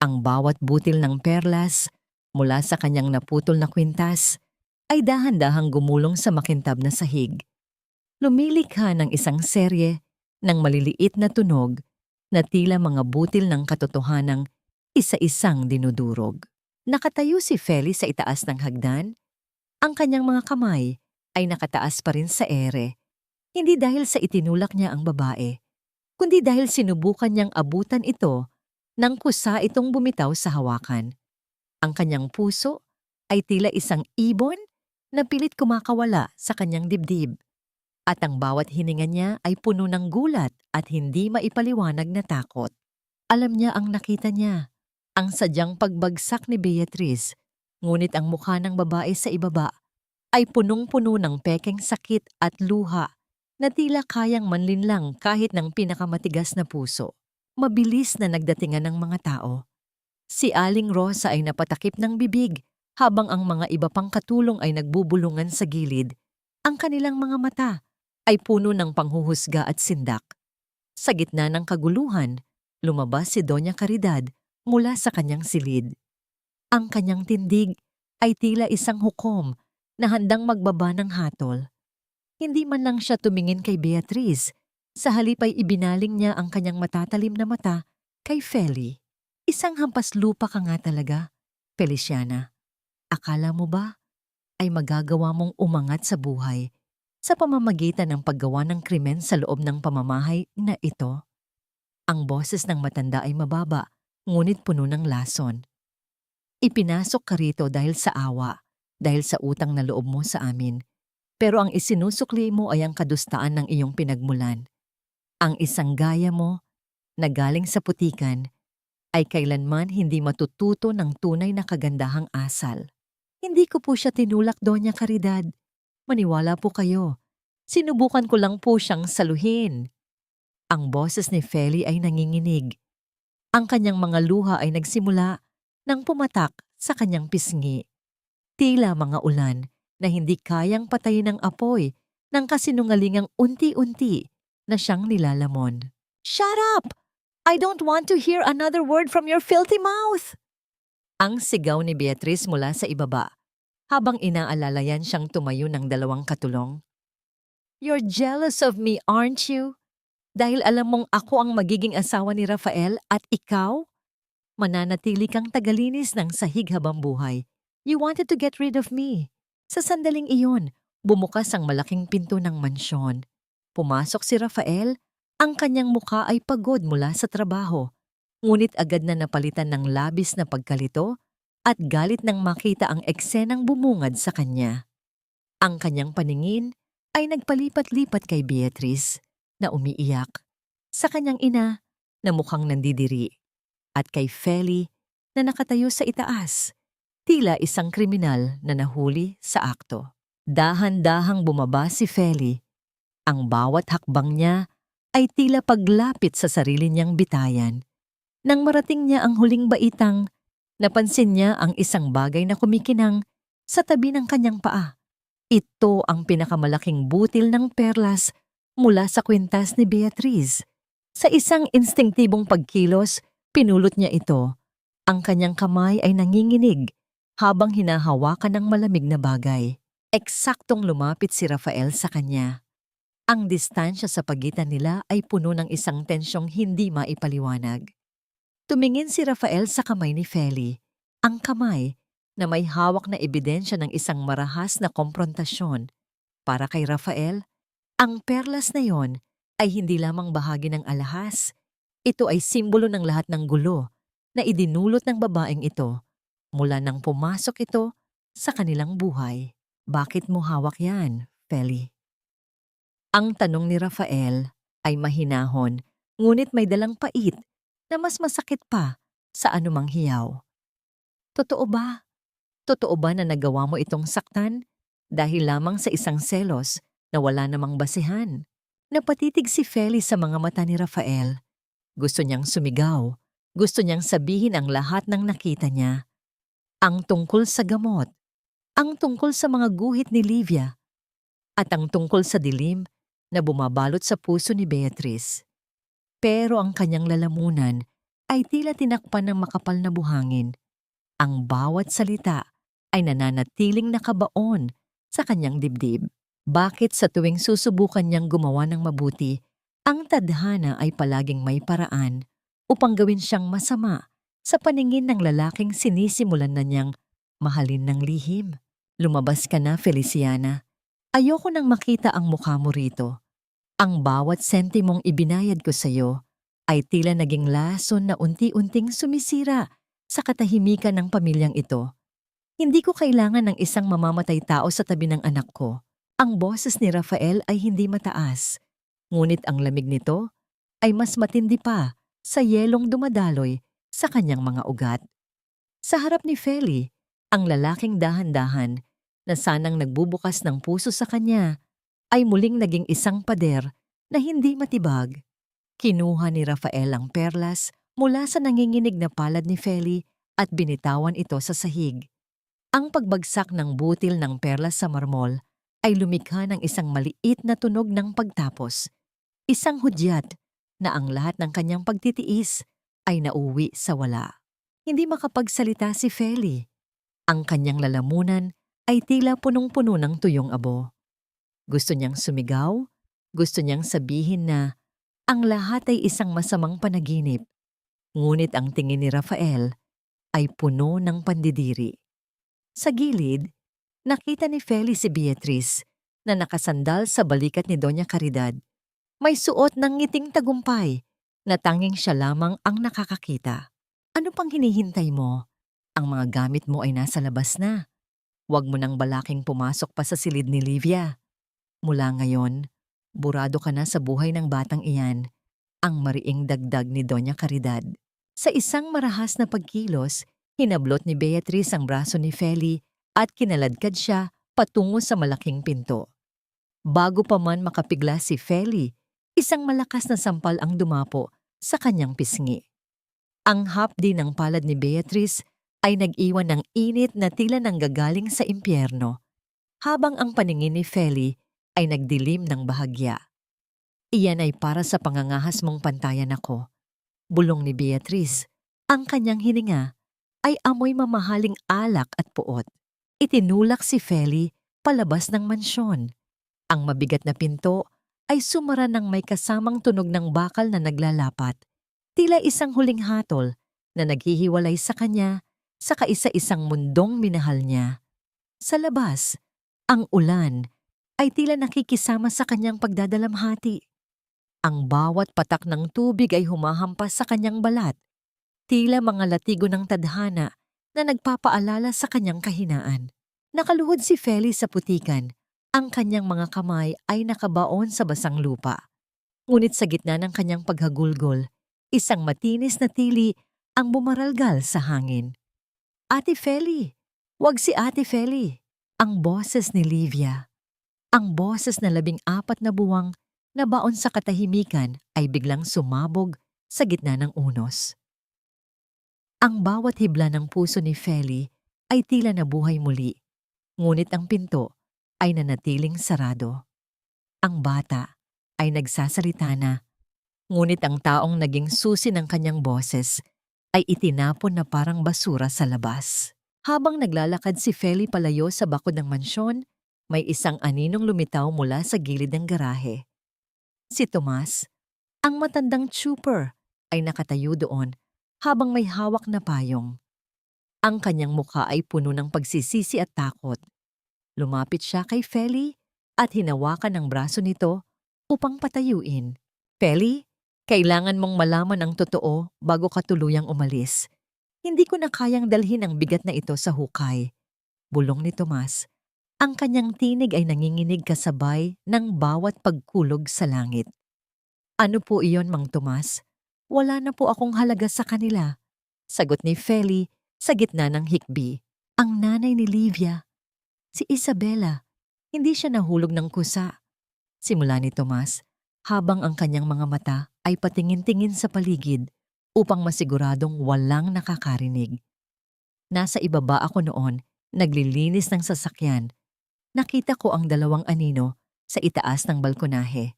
Ang bawat butil ng perlas mula sa kanyang naputol na kwintas ay dahan-dahang gumulong sa makintab na sahig. Lumilikha ng isang serye ng maliliit na tunog na tila mga butil ng katotohanang isa-isang dinudurog. Nakatayo si Feli sa itaas ng hagdan. Ang kanyang mga kamay ay nakataas pa rin sa ere, hindi dahil sa itinulak niya ang babae, kundi dahil sinubukan niyang abutan ito nang kusa itong bumitaw sa hawakan. Ang kanyang puso ay tila isang ibon na pilit kumakawala sa kanyang dibdib. At ang bawat hininga niya ay puno ng gulat at hindi maipaliwanag na takot. Alam niya ang nakita niya, ang sadyang pagbagsak ni Beatrice, ngunit ang mukha ng babae sa ibaba ay punong-puno ng pekeng sakit at luha na tila kayang manlinlang kahit ng pinakamatigas na puso. Mabilis na nagdatingan ng mga tao. Si Aling Rosa ay napatakip ng bibig habang ang mga iba pang katulong ay nagbubulungan sa gilid. Ang kanilang mga mata ay puno ng panghuhusga at sindak. Sa gitna ng kaguluhan, lumabas si Doña Caridad mula sa kanyang silid. Ang kanyang tindig ay tila isang hukom na handang magbaba ng hatol. Hindi man lang siya tumingin kay Beatrice, sa halip ay ibinaling niya ang kanyang matatalim na mata kay Feli. Isang hampas lupa ka nga talaga, Feliciana. Akala mo ba ay magagawa mong umangat sa buhay sa pamamagitan ng paggawa ng krimen sa loob ng pamamahay na ito? Ang boses ng matanda ay mababa, ngunit puno ng lason. Ipinasok ka rito dahil sa awa, dahil sa utang na loob mo sa amin. Pero ang isinusukli mo ay ang kadustaan ng iyong pinagmulan. Ang isang gaya mo na galing sa putikan ay kailanman hindi matututo ng tunay na kagandahang asal. Hindi ko po siya tinulak, Doña Caridad. Maniwala po kayo. Sinubukan ko lang po siyang saluhin. Ang boses ni Feli ay nanginginig. Ang kanyang mga luha ay nagsimula nang pumatak sa kanyang pisngi. Tila mga ulan na hindi kayang patayin ng apoy ng kasinungalingang unti-unti na siyang nilalamon. "Shut up! I don't want to hear another word from your filthy mouth!" Ang sigaw ni Beatrice mula sa ibaba, habang inaalalayan siyang tumayo ng dalawang katulong. "You're jealous of me, aren't you? Dahil alam mong ako ang magiging asawa ni Rafael at ikaw? Mananatili kang tagalinis ng sahig habang buhay. You wanted to get rid of me." Sa sandaling iyon, bumukas ang malaking pinto ng mansyon. Pumasok si Rafael. Ang kanyang mukha ay pagod mula sa trabaho, ngunit agad na napalitan ng labis na pagkalito at galit nang makita ang eksenang bumungad sa kanya. Ang kanyang paningin ay nagpalipat-lipat kay Beatrice na umiiyak, sa kanyang ina na mukhang nandidiri, at kay Feli na nakatayo sa itaas, tila isang kriminal na nahuli sa akto. Dahan-dahang bumaba si Feli. Ang bawat hakbang niya ay tila paglapit sa sarili niyang bitayan. Nang marating niya ang huling baitang, napansin niya ang isang bagay na kumikinang sa tabi ng kanyang paa. Ito ang pinakamalaking butil ng perlas mula sa kwintas ni Beatrice. Sa isang instinktibong pagkilos, pinulot niya ito. Ang kanyang kamay ay nanginginig habang hinahawakan ng malamig na bagay. Eksaktong lumapit si Rafael sa kanya. Ang distansya sa pagitan nila ay puno ng isang tensyong hindi maipaliwanag. Tumingin si Rafael sa kamay ni Feli, ang kamay na may hawak na ebidensya ng isang marahas na komprontasyon. Para kay Rafael, ang perlas na yon ay hindi lamang bahagi ng alahas. Ito ay simbolo ng lahat ng gulo na idinulot ng babaeng ito mula nang pumasok ito sa kanilang buhay. "Bakit mo hawak yan, Feli?" Ang tanong ni Rafael ay mahinahon, ngunit may dalang pait na mas masakit pa sa anumang hiyaw. Totoo ba? Totoo ba na nagawa mo itong saktan dahil lamang sa isang selos na wala namang basehan? Napatitig si Feli sa mga mata ni Rafael. Gusto niyang sumigaw. Gusto niyang sabihin ang lahat ng nakita niya. Ang tungkol sa gamot, ang tungkol sa mga guhit ni Livia, at ang tungkol sa dilim na bumabalot sa puso ni Beatrice. Pero ang kanyang lalamunan ay tila tinakpan ng makapal na buhangin. Ang bawat salita ay nananatiling nakabaon sa kanyang dibdib. Bakit sa tuwing susubukan niyang gumawa ng mabuti, ang tadhana ay palaging may paraan upang gawin siyang masama sa paningin ng lalaking sinisimulan na niyang mahalin ng lihim? "Lumabas ka na, Feliciana. Ayoko nang makita ang mukha mo rito. Ang bawat sentimong ibinayad ko sa iyo ay tila naging lason na unti-unting sumisira sa katahimikan ng pamilyang ito. Hindi ko kailangan ng isang mamamatay tao sa tabi ng anak ko." Ang boses ni Rafael ay hindi mataas, ngunit ang lamig nito ay mas matindi pa sa yelong dumadaloy sa kanyang mga ugat. Sa harap ni Feli, ang lalaking dahan-dahan na sanang nagbubukas ng puso sa kanya ay muling naging isang pader na hindi matibag. Kinuha ni Rafael ang perlas mula sa nanginginig na palad ni Feli at binitawan ito sa sahig. Ang pagbagsak ng butil ng perlas sa marmol ay lumikha ng isang maliit na tunog ng pagtapos. Isang hudyat na ang lahat ng kanyang pagtitiis ay nauwi sa wala. Hindi makapagsalita si Feli. Ang kanyang lalamunan ay tila punong-puno ng tuyong abo. Gusto niyang sumigaw, gusto niyang sabihin na ang lahat ay isang masamang panaginip. Ngunit ang tingin ni Rafael ay puno ng pandidiri. Sa gilid, nakita ni Feli si Beatrice na nakasandal sa balikat ni Doña Caridad. May suot ng ngiting tagumpay na tanging siya lamang ang nakakakita. "Ano pang hinihintay mo? Ang mga gamit mo ay nasa labas na. Huwag mo nang balaking pumasok pa sa silid ni Livia. Mula ngayon, burado ka na sa buhay ng batang iyan," ang mariing dagdag ni Doña Caridad. Sa isang marahas na pagkilos, hinablot ni Beatrice ang braso ni Feli at kinaladkad siya patungo sa malaking pinto. Bago pa man makapigla si Feli, isang malakas na sampal ang dumapo sa kanyang pisngi. Ang hapdi ng palad ni Beatrice ay nag-iwan ng init na tila nanggagaling sa impyerno, habang ang paningin ni Feli ay nagdilim ng bahagya. Iyan ay para sa pangangahas mong pantayan ako, bulong ni Beatrice. Ang kanyang hininga ay amoy mamahaling alak at puot. Itinulak si Feli palabas ng mansyon. Ang mabigat na pinto ay sumara ng may kasamang tunog ng bakal na naglalapat, tila isang huling hatol na naghihiwalay sa kanya sa kaisa-isang mundong minahal niya. Sa labas, ang ulan ay tila nakikisama sa kanyang pagdadalamhati. Ang bawat patak ng tubig ay humahampas sa kanyang balat, tila mga latigo ng tadhana na nagpapaalala sa kanyang kahinaan. Nakaluhod si Feli sa putikan. Ang kanyang mga kamay ay nakabaon sa basang lupa. Ngunit sa gitna ng kanyang paghagulgol, isang matinis na tili ang bumaralgal sa hangin. Ate Feli! Wag si Ate Feli! Ang boses ni Livia. Ang boses na 14 na buwang na baon sa katahimikan ay biglang sumabog sa gitna ng unos. Ang bawat hibla ng puso ni Feli ay tila nabuhay muli, ngunit ang pinto ay nanatiling sarado. Ang bata ay nagsasalita na, ngunit ang taong naging susi ng kanyang boses ay itinapon na parang basura sa labas. Habang naglalakad si Feli palayo sa bakod ng mansyon, may isang aninong lumitaw mula sa gilid ng garahe. Si Tomas, ang matandang trooper, ay nakatayo doon habang may hawak na payong. Ang kanyang mukha ay puno ng pagsisisi at takot. Lumapit siya kay Feli at hinawakan ang braso nito upang patayuin. Feli, kailangan mong malaman ang totoo bago ka tuluyang umalis. Hindi ko na kayang dalhin ang bigat na ito sa hukay. Bulong ni Tomas. Ang kanyang tinig ay nanginginig kasabay ng bawat pagkulog sa langit. Ano po iyon, Mang Tomas? Wala na po akong halaga sa kanila. Sagot ni Feli sa gitna ng hikbi. Ang nanay ni Livia. Si Isabela, hindi siya nahulog ng kusa. Simula ni Tomas, habang ang kanyang mga mata ay patingin-tingin sa paligid upang masiguradong walang nakakarinig. Nasa ibaba ako noon, naglilinis ng sasakyan. Nakita ko ang 2 anino sa itaas ng balkonahe.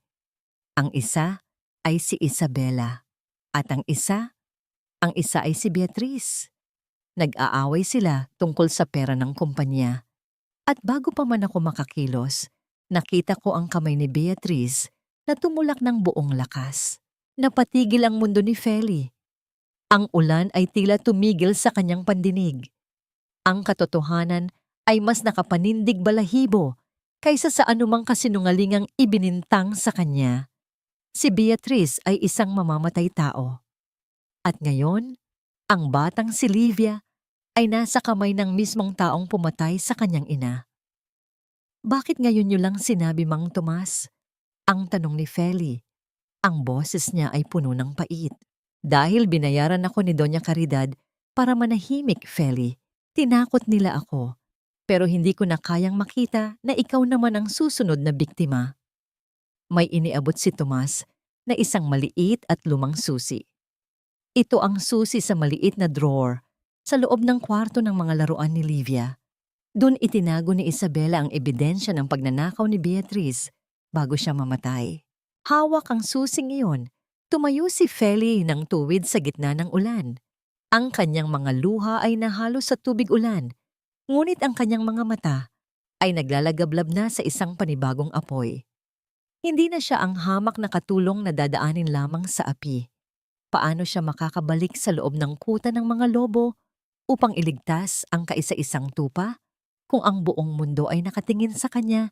Ang isa ay si Isabela at ang isa ay si Beatrice. Nag-aaway sila tungkol sa pera ng kumpanya. At bago pa man ako makakilos, nakita ko ang kamay ni Beatrice na tumulak ng buong lakas. Napatigil ang mundo ni Feli. Ang ulan ay tila tumigil sa kanyang pandinig. Ang katotohanan ay mas nakapanindig balahibo kaysa sa anumang kasinungalingang ibinintang sa kanya. Si Beatrice ay isang mamamatay tao. At ngayon, ang batang si Livia ay nasa kamay ng mismong taong pumatay sa kanyang ina. Bakit ngayon niyo lang sinabi, Mang Tomas? Ang tanong ni Feli. Ang boses niya ay puno ng pait. Dahil binayaran ako ni Doña Caridad para manahimik, Feli. Tinakot nila ako. Pero hindi ko na kayang makita na ikaw naman ang susunod na biktima. May iniabot si Tomas na isang maliit at lumang susi. Ito ang susi sa maliit na drawer sa loob ng kwarto ng mga laruan ni Livia. Doon itinago ni Isabela ang ebidensya ng pagnanakaw ni Beatrice bago siya mamatay. Hawak ang susing iyon. Tumayo si Feli ng tuwid sa gitna ng ulan. Ang kanyang mga luha ay nahalo sa tubig ulan, ngunit ang kanyang mga mata ay naglalagablab na sa isang panibagong apoy. Hindi na siya ang hamak na katulong na dadaanin lamang sa api. Paano siya makakabalik sa loob ng kuta ng mga lobo upang iligtas ang kaisa-isang tupa kung ang buong mundo ay nakatingin sa kanya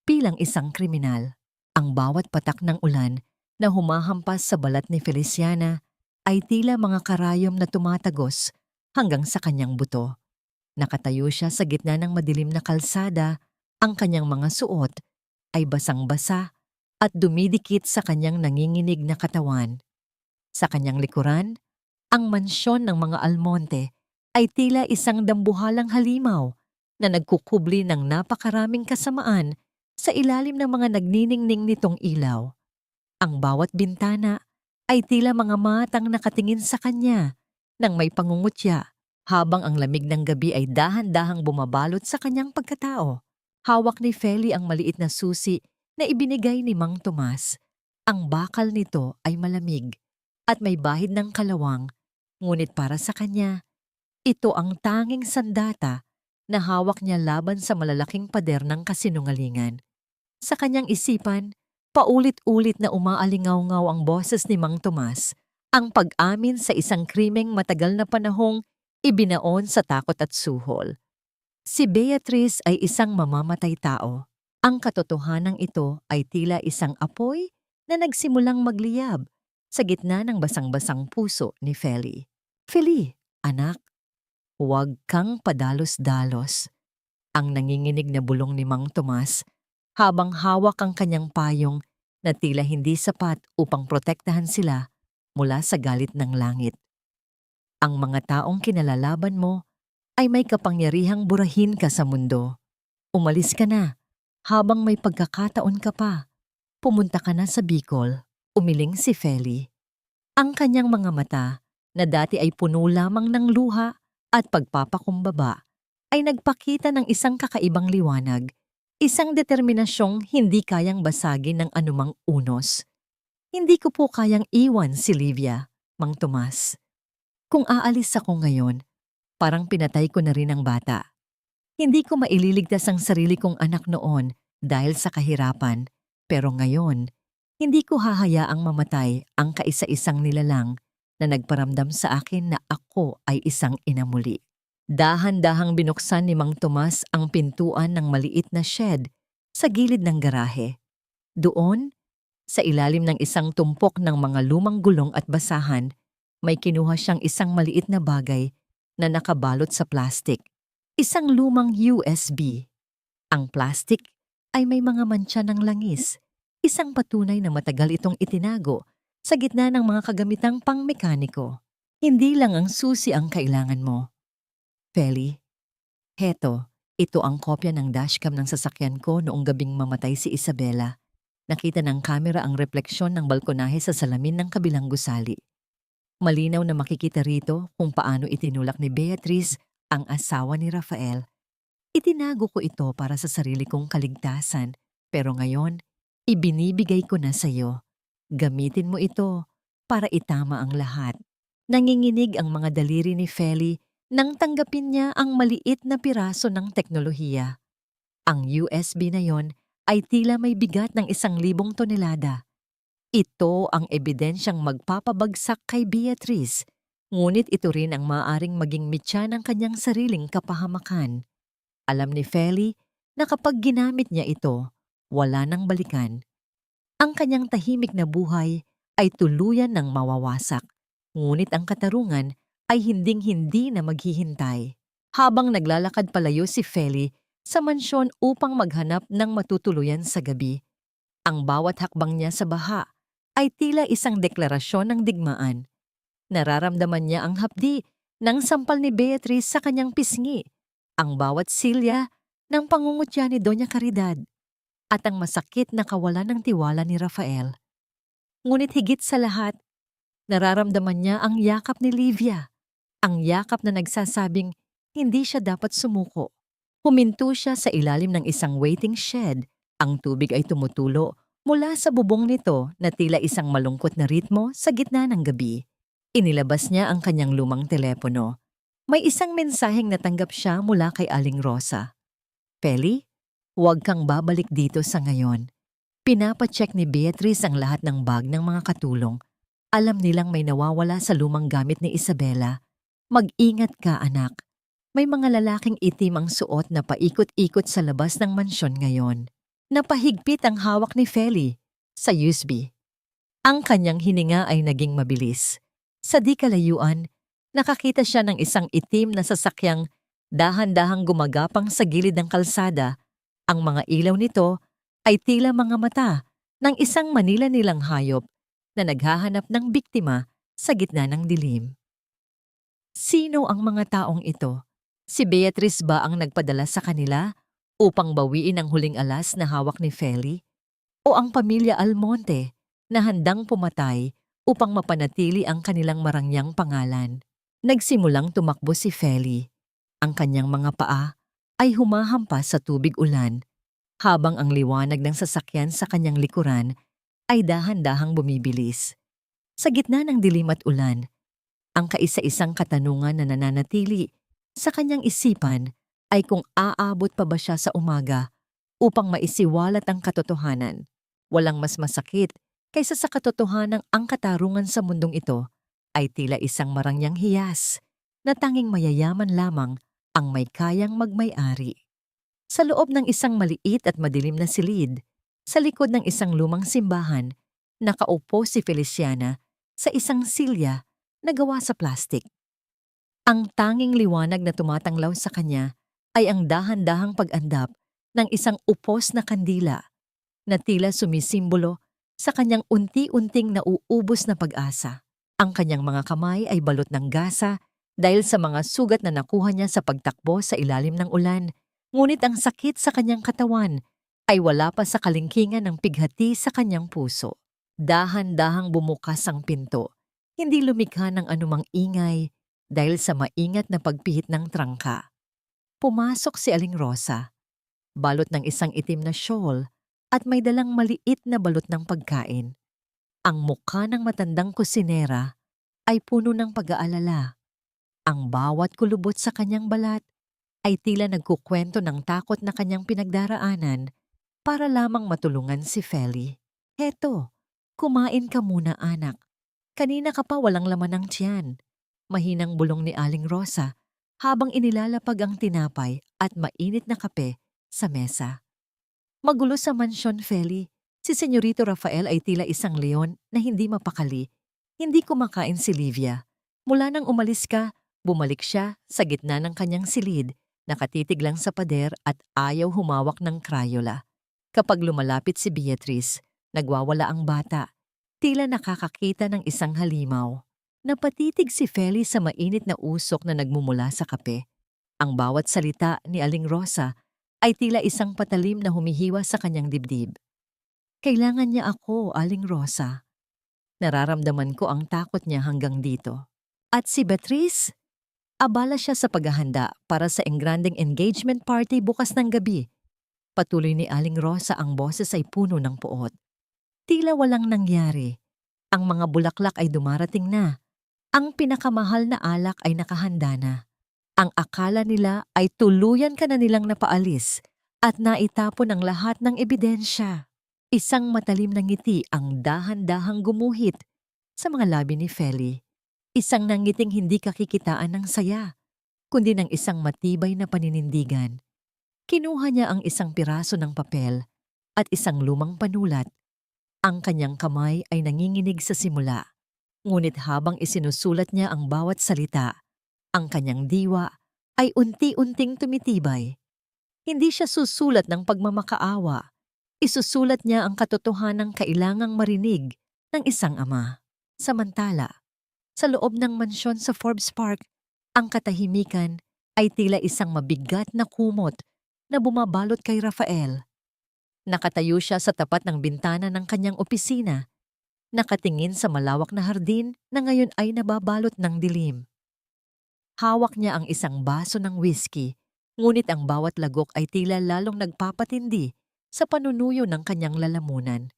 bilang isang kriminal? Ang bawat patak ng ulan na humahampas sa balat ni Feliciana ay tila mga karayom na tumatagos hanggang sa kanyang buto. Nakatayo siya sa gitna ng madilim na kalsada, ang kanyang mga suot ay basang-basa at dumidikit sa kanyang nanginginig na katawan. Sa kanyang likuran, Ang mansyon ng mga Almonte ay tila isang dambuhalang halimaw na nagkukubli ng napakaraming kasamaan sa ilalim ng mga nagniningning nitong ilaw. Ang bawat bintana ay tila mga matang nakatingin sa kanya nang may pangungutya, habang ang lamig ng gabi ay dahan-dahang bumabalot sa kanyang pagkatao. Hawak ni Feli ang maliit na susi na ibinigay ni Mang Tomas. Ang bakal nito ay malamig at may bahid ng kalawang, ngunit para sa kanya, ito ang tanging sandata na hawak niya laban sa malalaking pader ng kasinungalingan. Sa kanyang isipan, paulit-ulit na umaalingaw-ngaw ang boses ni Mang Tomas, ang pag-amin sa isang krimeng matagal na panahong ibinaon sa takot at suhol. Si Beatrice ay isang mamamatay tao. Ang katotohanan ito ay tila isang apoy na nagsimulang magliyab sa gitna ng basang-basang puso ni Feli. Feli, anak, huwag kang padalos-dalos. Ang nanginginig na bulong ni Mang Tomas habang hawak ang kanyang payong na tila hindi sapat upang protektahan sila mula sa galit ng langit. Ang mga taong kinalalaban mo ay may kapangyarihang burahin ka sa mundo. Umalis ka na habang may pagkakataon ka pa. Pumunta ka na sa Bicol, umiling si Feli. Ang kanyang mga mata na dati ay puno lamang ng luha at pagpapakumbaba ay nagpakita ng isang kakaibang liwanag, isang determinasyong hindi kayang basagin ng anumang unos. Hindi ko po kayang iwan si Livia, Mang Tomas. Kung aalis ako ngayon, parang pinatay ko na rin ang bata. Hindi ko maililigtas ang sarili kong anak noon dahil sa kahirapan, pero ngayon, hindi ko hahayaang mamatay ang kaisa-isang nilalang na nagparamdam sa akin na ako ay isang ina muli. Dahan-dahang binuksan ni Mang Tomas ang pintuan ng maliit na shed sa gilid ng garahe. Doon, sa ilalim ng isang tumpok ng mga lumang gulong at basahan, may kinuha siyang isang maliit na bagay na nakabalot sa plastik. Isang lumang USB. Ang plastik ay may mga mantsa ng langis, isang patunay na matagal itong itinago sa gitna ng mga kagamitang pangmekaniko. Hindi lang ang susi ang kailangan mo. Feli, ito ang kopya ng dashcam ng sasakyan ko noong gabing mamatay si Isabela. Nakita ng kamera ang refleksyon ng balkonahe sa salamin ng kabilang gusali. Malinaw na makikita rito kung paano itinulak ni Beatrice ang asawa ni Rafael. Itinago ko ito para sa sarili kong kaligtasan, pero ngayon, ibinibigay ko na sa iyo. Gamitin mo ito para itama ang lahat. Nanginginig ang mga daliri ni Feli nang tanggapin niya ang maliit na piraso ng teknolohiya. Ang USB na yon ay tila may bigat ng 1,000 tonelada. Ito ang ebidensyang magpapabagsak kay Beatrice, ngunit ito rin ang maaaring maging mitya ng kanyang sariling kapahamakan. Alam ni Feli na kapag ginamit niya ito, wala nang balikan. Ang kanyang tahimik na buhay ay tuluyan ng mawawasak, ngunit ang katarungan ay hinding-hindi na maghihintay. Habang naglalakad palayo si Feli sa mansyon upang maghanap ng matutuluyan sa gabi, ang bawat hakbang niya sa baha ay tila isang deklarasyon ng digmaan. Nararamdaman niya ang hapdi ng sampal ni Beatrice sa kanyang pisngi, ang bawat silya ng pangungutya ni Doña Caridad, at ang masakit na kawalan ng tiwala ni Rafael. Ngunit higit sa lahat, nararamdaman niya ang yakap ni Livia, ang yakap na nagsasabing hindi siya dapat sumuko. Huminto siya sa ilalim ng isang waiting shed. Ang tubig ay tumutulo mula sa bubong nito na tila isang malungkot na ritmo sa gitna ng gabi. Inilabas niya ang kanyang lumang telepono. May isang mensaheng natanggap siya mula kay Aling Rosa. Feli, huwag kang babalik dito sa ngayon. Pinapacheck ni Beatrice ang lahat ng bag ng mga katulong. Alam nilang may nawawala sa lumang gamit ni Isabela. Mag-ingat ka, anak. May mga lalaking itim ang suot na paikot-ikot sa labas ng mansyon ngayon. Napahigpit ang hawak ni Feli sa USB. Ang kanyang hininga ay naging mabilis. Sa di kalayuan, nakakita siya ng isang itim na sasakyang dahan-dahang gumagapang sa gilid ng kalsada. Ang mga ilaw nito ay tila mga mata ng isang manila-nilang hayop na naghahanap ng biktima sa gitna ng dilim. Sino ang mga taong ito? Si Beatrice ba ang nagpadala sa kanila upang bawiin ang huling alas na hawak ni Feli? O ang pamilya Almonte na handang pumatay upang mapanatili ang kanilang marangyang pangalan? Nagsimulang tumakbo si Feli. Ang kanyang mga paa ay humahampas sa tubig ulan habang ang liwanag ng sasakyan sa kanyang likuran ay dahan-dahang bumibilis. Sa gitna ng dilim at ulan, ang kaisa-isang katanungan na nananatili sa kanyang isipan ay kung aabot pa ba siya sa umaga upang maisiwalat ang katotohanan. Walang mas masakit kaysa sa katotohanang ang katarungan sa mundong ito ay tila isang marangyang hiyas na tanging mayayaman lamang ang may kayang magmay-ari. Sa loob ng isang maliit at madilim na silid, sa likod ng isang lumang simbahan, nakaupo si Feliciana sa isang silya na gawa sa plastik. Ang tanging liwanag na tumatanglaw sa kanya ay ang dahan-dahang pag-andap ng isang upos na kandila na tila sumisimbolo sa kanyang unti-unting nauubos na pag-asa. Ang kanyang mga kamay ay balot ng gasa dahil sa mga sugat na nakuha niya sa pagtakbo sa ilalim ng ulan, ngunit ang sakit sa kanyang katawan ay wala pa sa kalingkingan ng pighati sa kanyang puso. Dahan-dahang bumukas ang pinto, hindi lumikha ng anumang ingay dahil sa maingat na pagpihit ng trangka. Pumasok si Aling Rosa, balot ng isang itim na shawl at may dalang maliit na balot ng pagkain. Ang mukha ng matandang kusinera ay puno ng pag-aalala. Ang bawat kulubot sa kanyang balat ay tila nagkukwento ng takot na kanyang pinagdaraanan para lamang matulungan si Feli. Heto, kumain ka muna anak. Kanina ka pa walang laman ng tiyan. Mahinang bulong ni Aling Rosa habang inilalapag ang tinapay at mainit na kape sa mesa. Magulo sa mansyon, Feli. Si Senyorito Rafael ay tila isang leon na hindi mapakali. Hindi kumakain si Livia. Mula nang umalis ka, bumalik siya sa gitna ng kanyang silid, nakatitig lang sa pader at ayaw humawak ng Crayola. Kapag lumalapit si Beatrice, nagwawala ang bata. Tila nakakakita ng isang halimaw. Napatitig si Feli sa mainit na usok na nagmumula sa kape. Ang bawat salita ni Aling Rosa ay tila isang patalim na humihiwa sa kanyang dibdib. Kailangan niya ako, Aling Rosa. Nararamdaman ko ang takot niya hanggang dito. At si Beatrice? Abala siya sa paghahanda para sa engranding engagement party bukas ng gabi. Patuloy ni Aling Rosa, ang boses ay puno ng puot. Tila walang nangyari. Ang mga bulaklak ay dumarating na. Ang pinakamahal na alak ay nakahanda na. Ang akala nila ay tuluyan ka na nilang napaalis at naitapon ang lahat ng ebidensya. Isang matalim na ngiti ang dahan-dahang gumuhit sa mga labi ni Feli. Isang nangiting hindi kakikitaan ng saya, kundi ng isang matibay na paninindigan. Kinuha niya ang isang piraso ng papel at isang lumang panulat. Ang kanyang kamay ay nanginginig sa simula, ngunit habang isinusulat niya ang bawat salita, ang kanyang diwa ay unti-unting tumitibay. Hindi siya susulat ng pagmamakaawa. Isusulat niya ang katotohanang kailangang marinig ng isang ama. Samantala, sa loob ng mansyon sa Forbes Park, ang katahimikan ay tila isang mabigat na kumot na bumabalot kay Rafael. Nakatayo siya sa tapat ng bintana ng kanyang opisina, nakatingin sa malawak na hardin na ngayon ay nababalot ng dilim. Hawak niya ang isang baso ng whiskey, ngunit ang bawat lagok ay tila lalong nagpapatindi sa panunuyo ng kanyang lalamunan.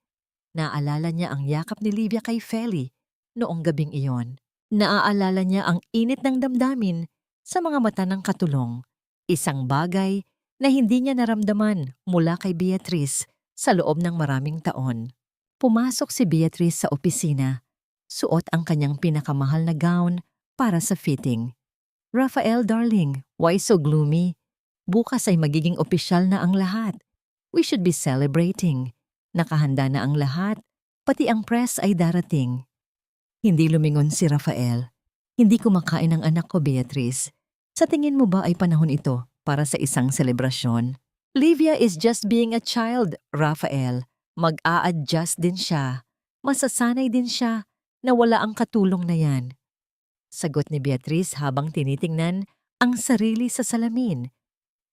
Naaalala niya ang yakap ni Livia kay Feli noong gabing iyon. Naaalala niya ang init ng damdamin sa mga mata ng katulong. Isang bagay na hindi niya naramdaman mula kay Beatrice sa loob ng maraming taon. Pumasok si Beatrice sa opisina. Suot ang kanyang pinakamahal na gown para sa fitting. Rafael, darling, why so gloomy? Bukas ay magiging opisyal na ang lahat. We should be celebrating. Nakahanda na ang lahat, pati ang press ay darating. Hindi lumingon si Rafael. Hindi kumakain ang anak ko, Beatrice. Sa tingin mo ba ay panahon ito para sa isang selebrasyon? Livia is just being a child, Rafael. Mag-a-adjust din siya. Masasanay din siya na wala ang katulong na yan. Sagot ni Beatrice habang tinitingnan ang sarili sa salamin.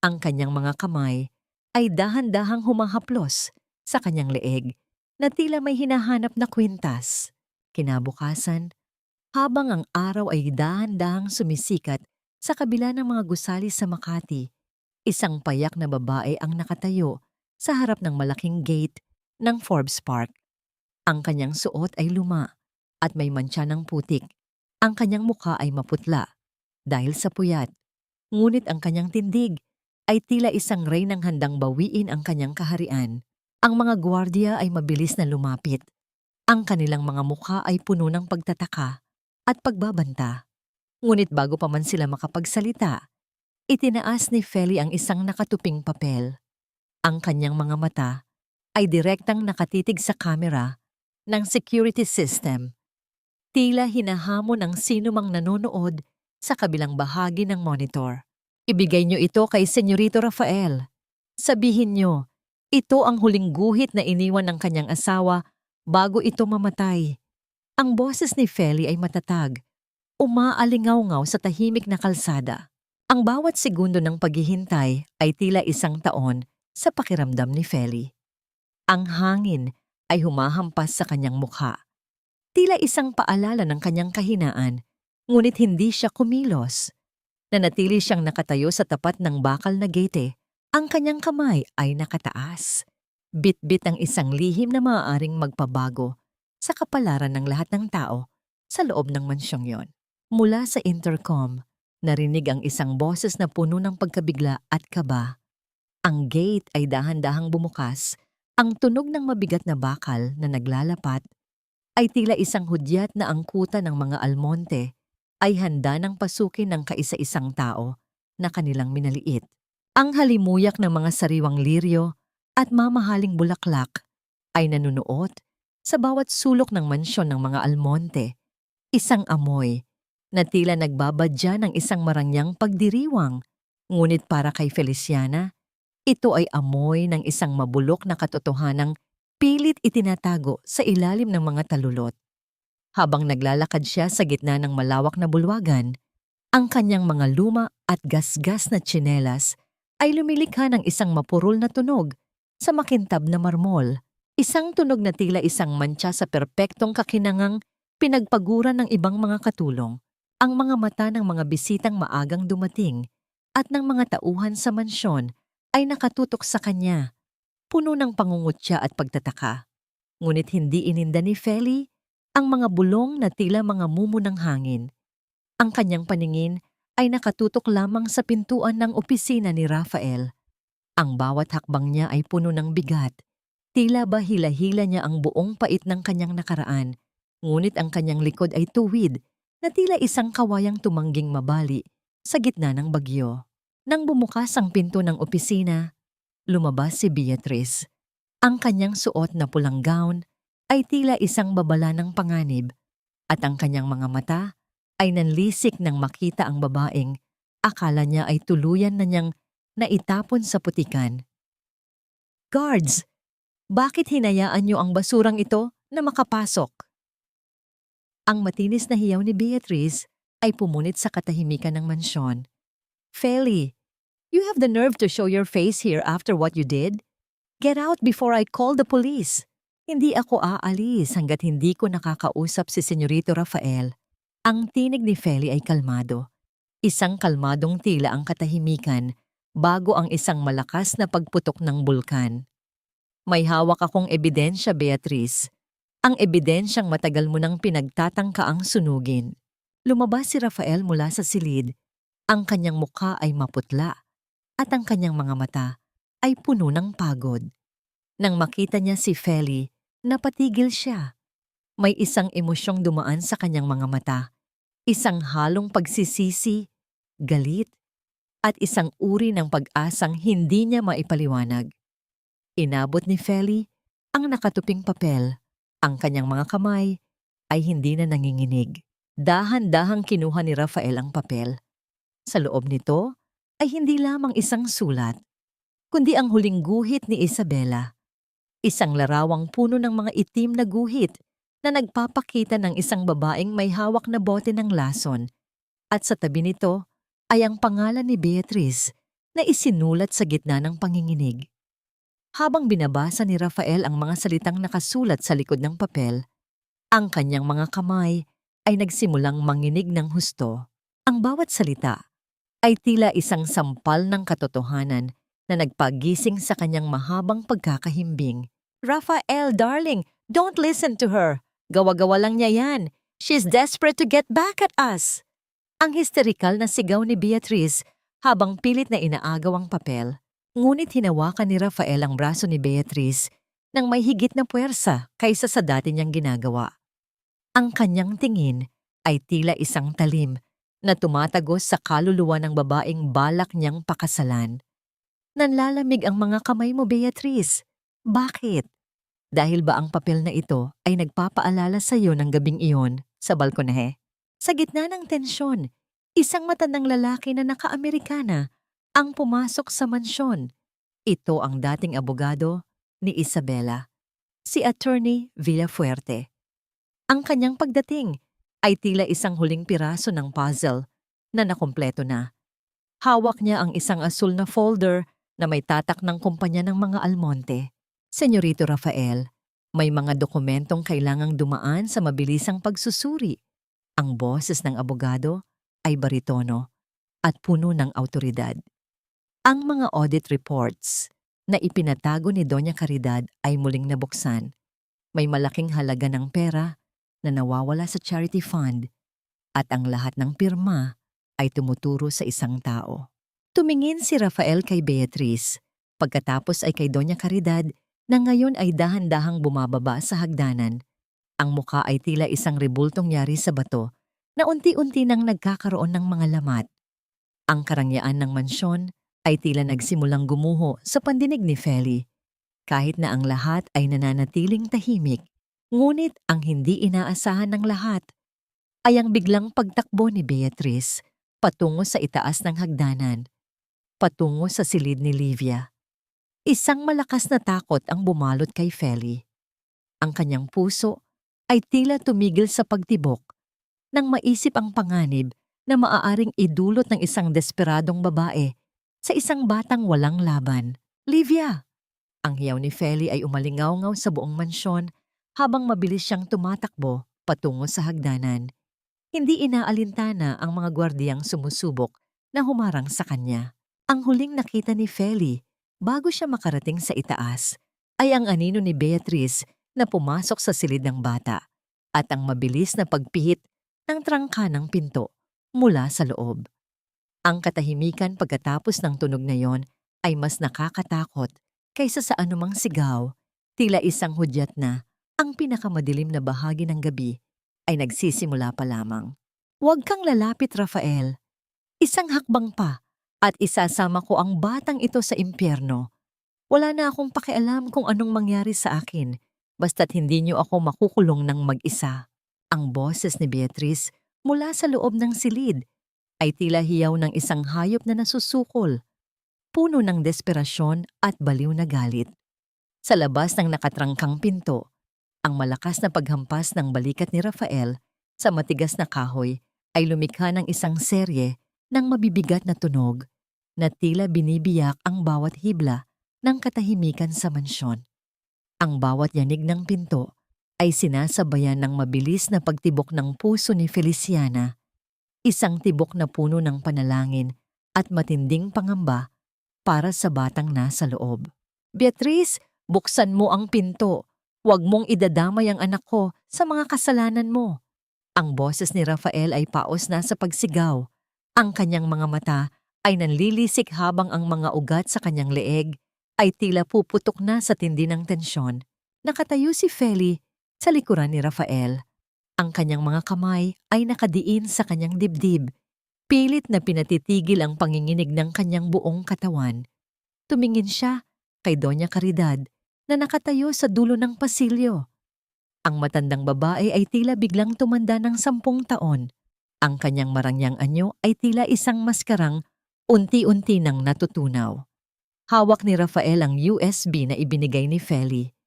Ang kanyang mga kamay ay dahan-dahang humahaplos sa kanyang leeg na tila may hinahanap na kwintas. Kinabukasan, habang ang araw ay dahan-dahang sumisikat sa kabila ng mga gusali sa Makati, isang payak na babae ang nakatayo sa harap ng malaking gate ng Forbes Park. Ang kanyang suot ay luma at may mantsa ng putik. Ang kanyang mukha ay maputla dahil sa puyat. Ngunit ang kanyang tindig ay tila isang reynang handang bawiin ang kanyang kaharian. Ang mga gwardiya ay mabilis na lumapit. Ang kanilang mga mukha ay puno ng pagtataka at pagbabanta. Ngunit bago pa man sila makapagsalita, itinaas ni Feli ang isang nakatuping papel. Ang kanyang mga mata ay direktang nakatitig sa kamera ng security system. Tila hinahamon ang sinumang nanonood sa kabilang bahagi ng monitor. Ibigay niyo ito kay Senyorito Rafael. Sabihin niyo, ito ang huling guhit na iniwan ng kanyang asawa bago ito mamatay. Ang boses ni Feli ay matatag, umaalingaw-ngaw sa tahimik na kalsada. Ang bawat segundo ng paghihintay ay tila isang taon sa pakiramdam ni Feli. Ang hangin ay humahampas sa kanyang mukha. Tila isang paalala ng kanyang kahinaan, ngunit hindi siya kumilos. Nanatili siyang nakatayo sa tapat ng bakal na gate. Ang kanyang kamay ay nakataas. Bit-bit ang isang lihim na maaaring magpabago sa kapalaran ng lahat ng tao sa loob ng mansyong yon. Mula sa intercom, narinig ang isang boses na puno ng pagkabigla at kaba. Ang gate ay dahan-dahang bumukas. Ang tunog ng mabigat na bakal na naglalapat ay tila isang hudyat na angkutan ng mga almonte ay handa ng pasukin ng kaisa-isang tao na kanilang minaliit. Ang halimuyak ng mga sariwang liryo at mamahaling bulaklak ay nanunuot sa bawat sulok ng mansyon ng mga almonte. Isang amoy na tila nagbabadya ng isang marangyang pagdiriwang. Ngunit para kay Feliciana, ito ay amoy ng isang mabulok na katotohanang pilit itinatago sa ilalim ng mga talulot. Habang naglalakad siya sa gitna ng malawak na bulwagan, ang kanyang mga luma at gasgas na tsinelas ay lumilikha ng isang mapurol na tunog sa makintab na marmol. Isang tunog na tila isang mantsa sa perpektong kakinangang pinagpaguran ng ibang mga katulong. Ang mga mata ng mga bisitang maagang dumating at ng mga tauhan sa mansyon ay nakatutok sa kanya, puno ng pangungutya at pagtataka. Ngunit hindi ininda ni Feli ang mga bulong na tila mga mumo ng hangin. Ang kanyang paningin ay nakatutok lamang sa pintuan ng opisina ni Rafael. Ang bawat hakbang niya ay puno ng bigat. Tila ba hila-hila niya ang buong pait ng kanyang nakaraan, ngunit ang kanyang likod ay tuwid na tila isang kawayang tumangging mabali sa gitna ng bagyo. Nang bumukas ang pinto ng opisina, lumabas si Beatrice. Ang kanyang suot na pulang gown ay tila isang babala ng panganib at ang kanyang mga mata ay nanlisik nang makita ang babaeng akala niya ay tuluyan na niyang naitapon sa putikan. "Guards! Bakit hinayaan niyo ang basurang ito na makapasok?" Ang matinis na hiyaw ni Beatrice ay pumunit sa katahimikan ng mansyon. "Feli, you have the nerve to show your face here after what you did? Get out before I call the police." "Hindi ako aalis hanggat hindi ko nakakausap si Senyorito Rafael." Ang tinig ni Feli ay kalmado. Isang kalmadong tila ang katahimikan bago ang isang malakas na pagputok ng bulkan. "May hawak akong ebidensya, Beatrice. Ang ebidensyang matagal mo nang pinagtatangkaang sunugin." Lumabas si Rafael mula sa silid. Ang kanyang mukha ay maputla at ang kanyang mga mata ay puno ng pagod. Nang makita niya si Feli, napatigil siya. May isang emosyong dumaan sa kanyang mga mata. Isang halong pagsisisi, galit, at isang uri ng pag-asang hindi niya maipaliwanag. Inabot ni Feli ang nakatuping papel. Ang kanyang mga kamay ay hindi na nanginginig. Dahan-dahang kinuha ni Rafael ang papel. Sa loob nito ay hindi lamang isang sulat, kundi ang huling guhit ni Isabela. Isang larawang puno ng mga itim na guhit na nagpapakita ng isang babaeng may hawak na bote ng lason at sa tabi nito ay ang pangalan ni Beatrice na isinulat sa gitna ng panginginig. Habang binabasa ni Rafael ang mga salitang nakasulat sa likod ng papel, ang kanyang mga kamay ay nagsimulang manginig ng husto. Ang bawat salita ay tila isang sampal ng katotohanan na nagpagising sa kanyang mahabang pagkakahimbing. Rafael, darling, don't listen to her. Gawa-gawa lang niya yan. She's desperate to get back at us. Ang histerikal na sigaw ni Beatrice habang pilit na inaagaw ang papel. Ngunit hinawakan ni Rafael ang braso ni Beatrice nang may higit na puwersa kaysa sa dati niyang ginagawa. Ang kanyang tingin ay tila isang talim na tumatagos sa kaluluwa ng babaeng balak niyang pakasalan. Nanlalamig ang mga kamay mo, Beatrice. Bakit? Dahil ba ang papel na ito ay nagpapaalala sa iyo ng gabing iyon sa balkonahe? Sa gitna ng tensyon, isang matandang lalaki na naka-Amerikana ang pumasok sa mansyon. Ito ang dating abogado ni Isabela, si Attorney Villafuerte. Ang kanyang pagdating ay tila isang huling piraso ng puzzle na nakumpleto na. Hawak niya ang isang asul na folder na may tatak ng kumpanya ng mga Almonte. Senyorito Rafael, may mga dokumentong kailangang dumaan sa mabilisang pagsusuri. Ang boses ng abogado ay baritono at puno ng awtoridad. Ang mga audit reports na ipinatago ni Doña Caridad ay muling nabuksan. May malaking halaga ng pera na nawawala sa charity fund at ang lahat ng pirma ay tumuturo sa isang tao. Tumingin si Rafael kay Beatrice, pagkatapos ay kay Doña Caridad na ngayon ay dahan-dahang bumababa sa hagdanan. Ang muka ay tila isang rebultong yari sa bato na unti-unti nang nagkakaroon ng mga lamat. Ang karangyaan ng mansyon ay tila nagsimulang gumuho sa pandinig ni Feli. Kahit na ang lahat ay nananatiling tahimik, ngunit ang hindi inaasahan ng lahat ay ang biglang pagtakbo ni Beatrice patungo sa itaas ng hagdanan, patungo sa silid ni Livia. Isang malakas na takot ang bumalot kay Feli. Ang kanyang puso ay tila tumigil sa pagtibok nang maisip ang panganib na maaaring idulot ng isang desperadong babae sa isang batang walang laban. Livia! Ang hiyaw ni Feli ay umalingaw-ngaw sa buong mansyon habang mabilis siyang tumatakbo patungo sa hagdanan. Hindi inaalintana ang mga gwardiyang sumusubok na humarang sa kanya. Ang huling nakita ni Feli bago siya makarating sa itaas ay ang anino ni Beatrice na pumasok sa silid ng bata at ang mabilis na pagpihit ng trangka ng pinto mula sa loob. Ang katahimikan pagkatapos ng tunog na yon ay mas nakakatakot kaysa sa anumang sigaw. Tila isang hudyat na ang pinakamadilim na bahagi ng gabi ay nagsisimula pa lamang. Huwag kang lalapit, Rafael. Isang hakbang pa at isasama ko ang batang ito sa impyerno. Wala na akong pakialam kung anong mangyari sa akin, basta't hindi niyo ako makukulong ng mag-isa. Ang boses ni Beatrice mula sa loob ng silid ay tila hiyaw ng isang hayop na nasusukol, puno ng desperasyon at baliw na galit. Sa labas ng nakatrangkang pinto, ang malakas na paghampas ng balikat ni Rafael sa matigas na kahoy ay lumikha ng isang serye ng mabibigat na tunog na tila binibiyak ang bawat hibla ng katahimikan sa mansyon. Ang bawat yanig ng pinto ay sinasabayan ng mabilis na pagtibok ng puso ni Feliciana, isang tibok na puno ng panalangin at matinding pangamba para sa batang nasa loob. Beatrice, buksan mo ang pinto. Huwag mong idadamay ang anak ko sa mga kasalanan mo. Ang boses ni Rafael ay paos na sa pagsigaw. Ang kanyang mga mata ay nanlilisik habang ang mga ugat sa kanyang leeg ay tila puputok na sa tindi ng tensyon. Nakatayo si Feli sa likuran ni Rafael. Ang kanyang mga kamay ay nakadiin sa kanyang dibdib. Pilit na pinatitigil ang panginginig ng kanyang buong katawan. Tumingin siya kay Doña Caridad na nakatayo sa dulo ng pasilyo. Ang matandang babae ay tila biglang tumanda ng 10 taon. Ang kanyang marangyang anyo ay tila isang maskarang unti-unti nang natutunaw. Hawak ni Rafael ang USB na ibinigay ni Feli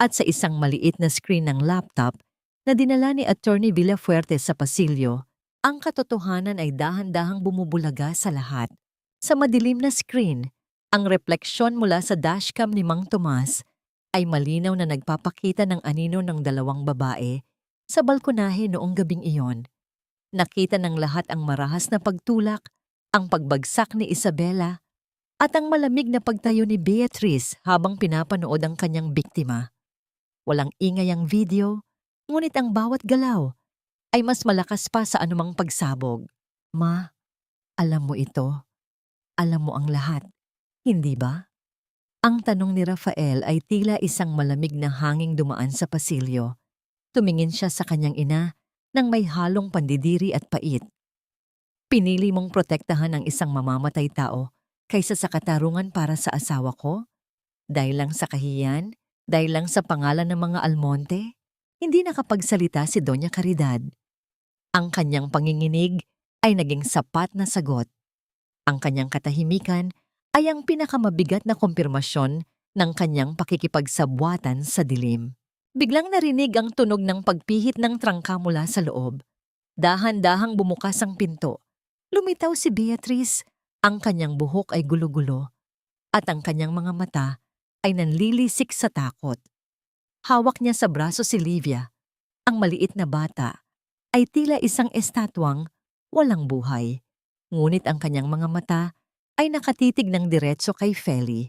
at sa isang maliit na screen ng laptop na dinala ni Attorney Villafuerte sa pasilyo, ang katotohanan ay dahan-dahang bumubulaga sa lahat. Sa madilim na screen, ang refleksyon mula sa dashcam ni Mang Tomas ay malinaw na nagpapakita ng anino ng dalawang babae sa balkonahe noong gabing iyon. Nakita ng lahat ang marahas na pagtulak, ang pagbagsak ni Isabela, at ang malamig na pagtayo ni Beatrice habang pinapanood ang kanyang biktima. Walang ingay ang video, ngunit ang bawat galaw ay mas malakas pa sa anumang pagsabog. Ma, alam mo ito. Alam mo ang lahat, hindi ba? Ang tanong ni Rafael ay tila isang malamig na hanging dumaan sa pasilyo. Tumingin siya sa kanyang ina nang may halong pandidiri at pait. Pinili mong protektahan ang isang mamamatay tao kaysa sa katarungan para sa asawa ko? Dahil lang sa kahiyan? Dahil lang sa pangalan ng mga Almonte? Hindi nakapagsalita si Doña Caridad. Ang kanyang panginginig ay naging sapat na sagot. Ang kanyang katahimikan ay ang pinakamabigat na kumpirmasyon ng kanyang pakikipagsabwatan sa dilim. Biglang narinig ang tunog ng pagpihit ng trangka mula sa loob. Dahan-dahang bumukas ang pinto. Lumitaw si Beatrice. Ang kanyang buhok ay gulo-gulo at ang kanyang mga mata ay nanlilisik sa takot. Hawak niya sa braso si Livia. Ang maliit na bata ay tila isang estatwang walang buhay. Ngunit ang kanyang mga mata ay nakatitig ng diretso kay Feli.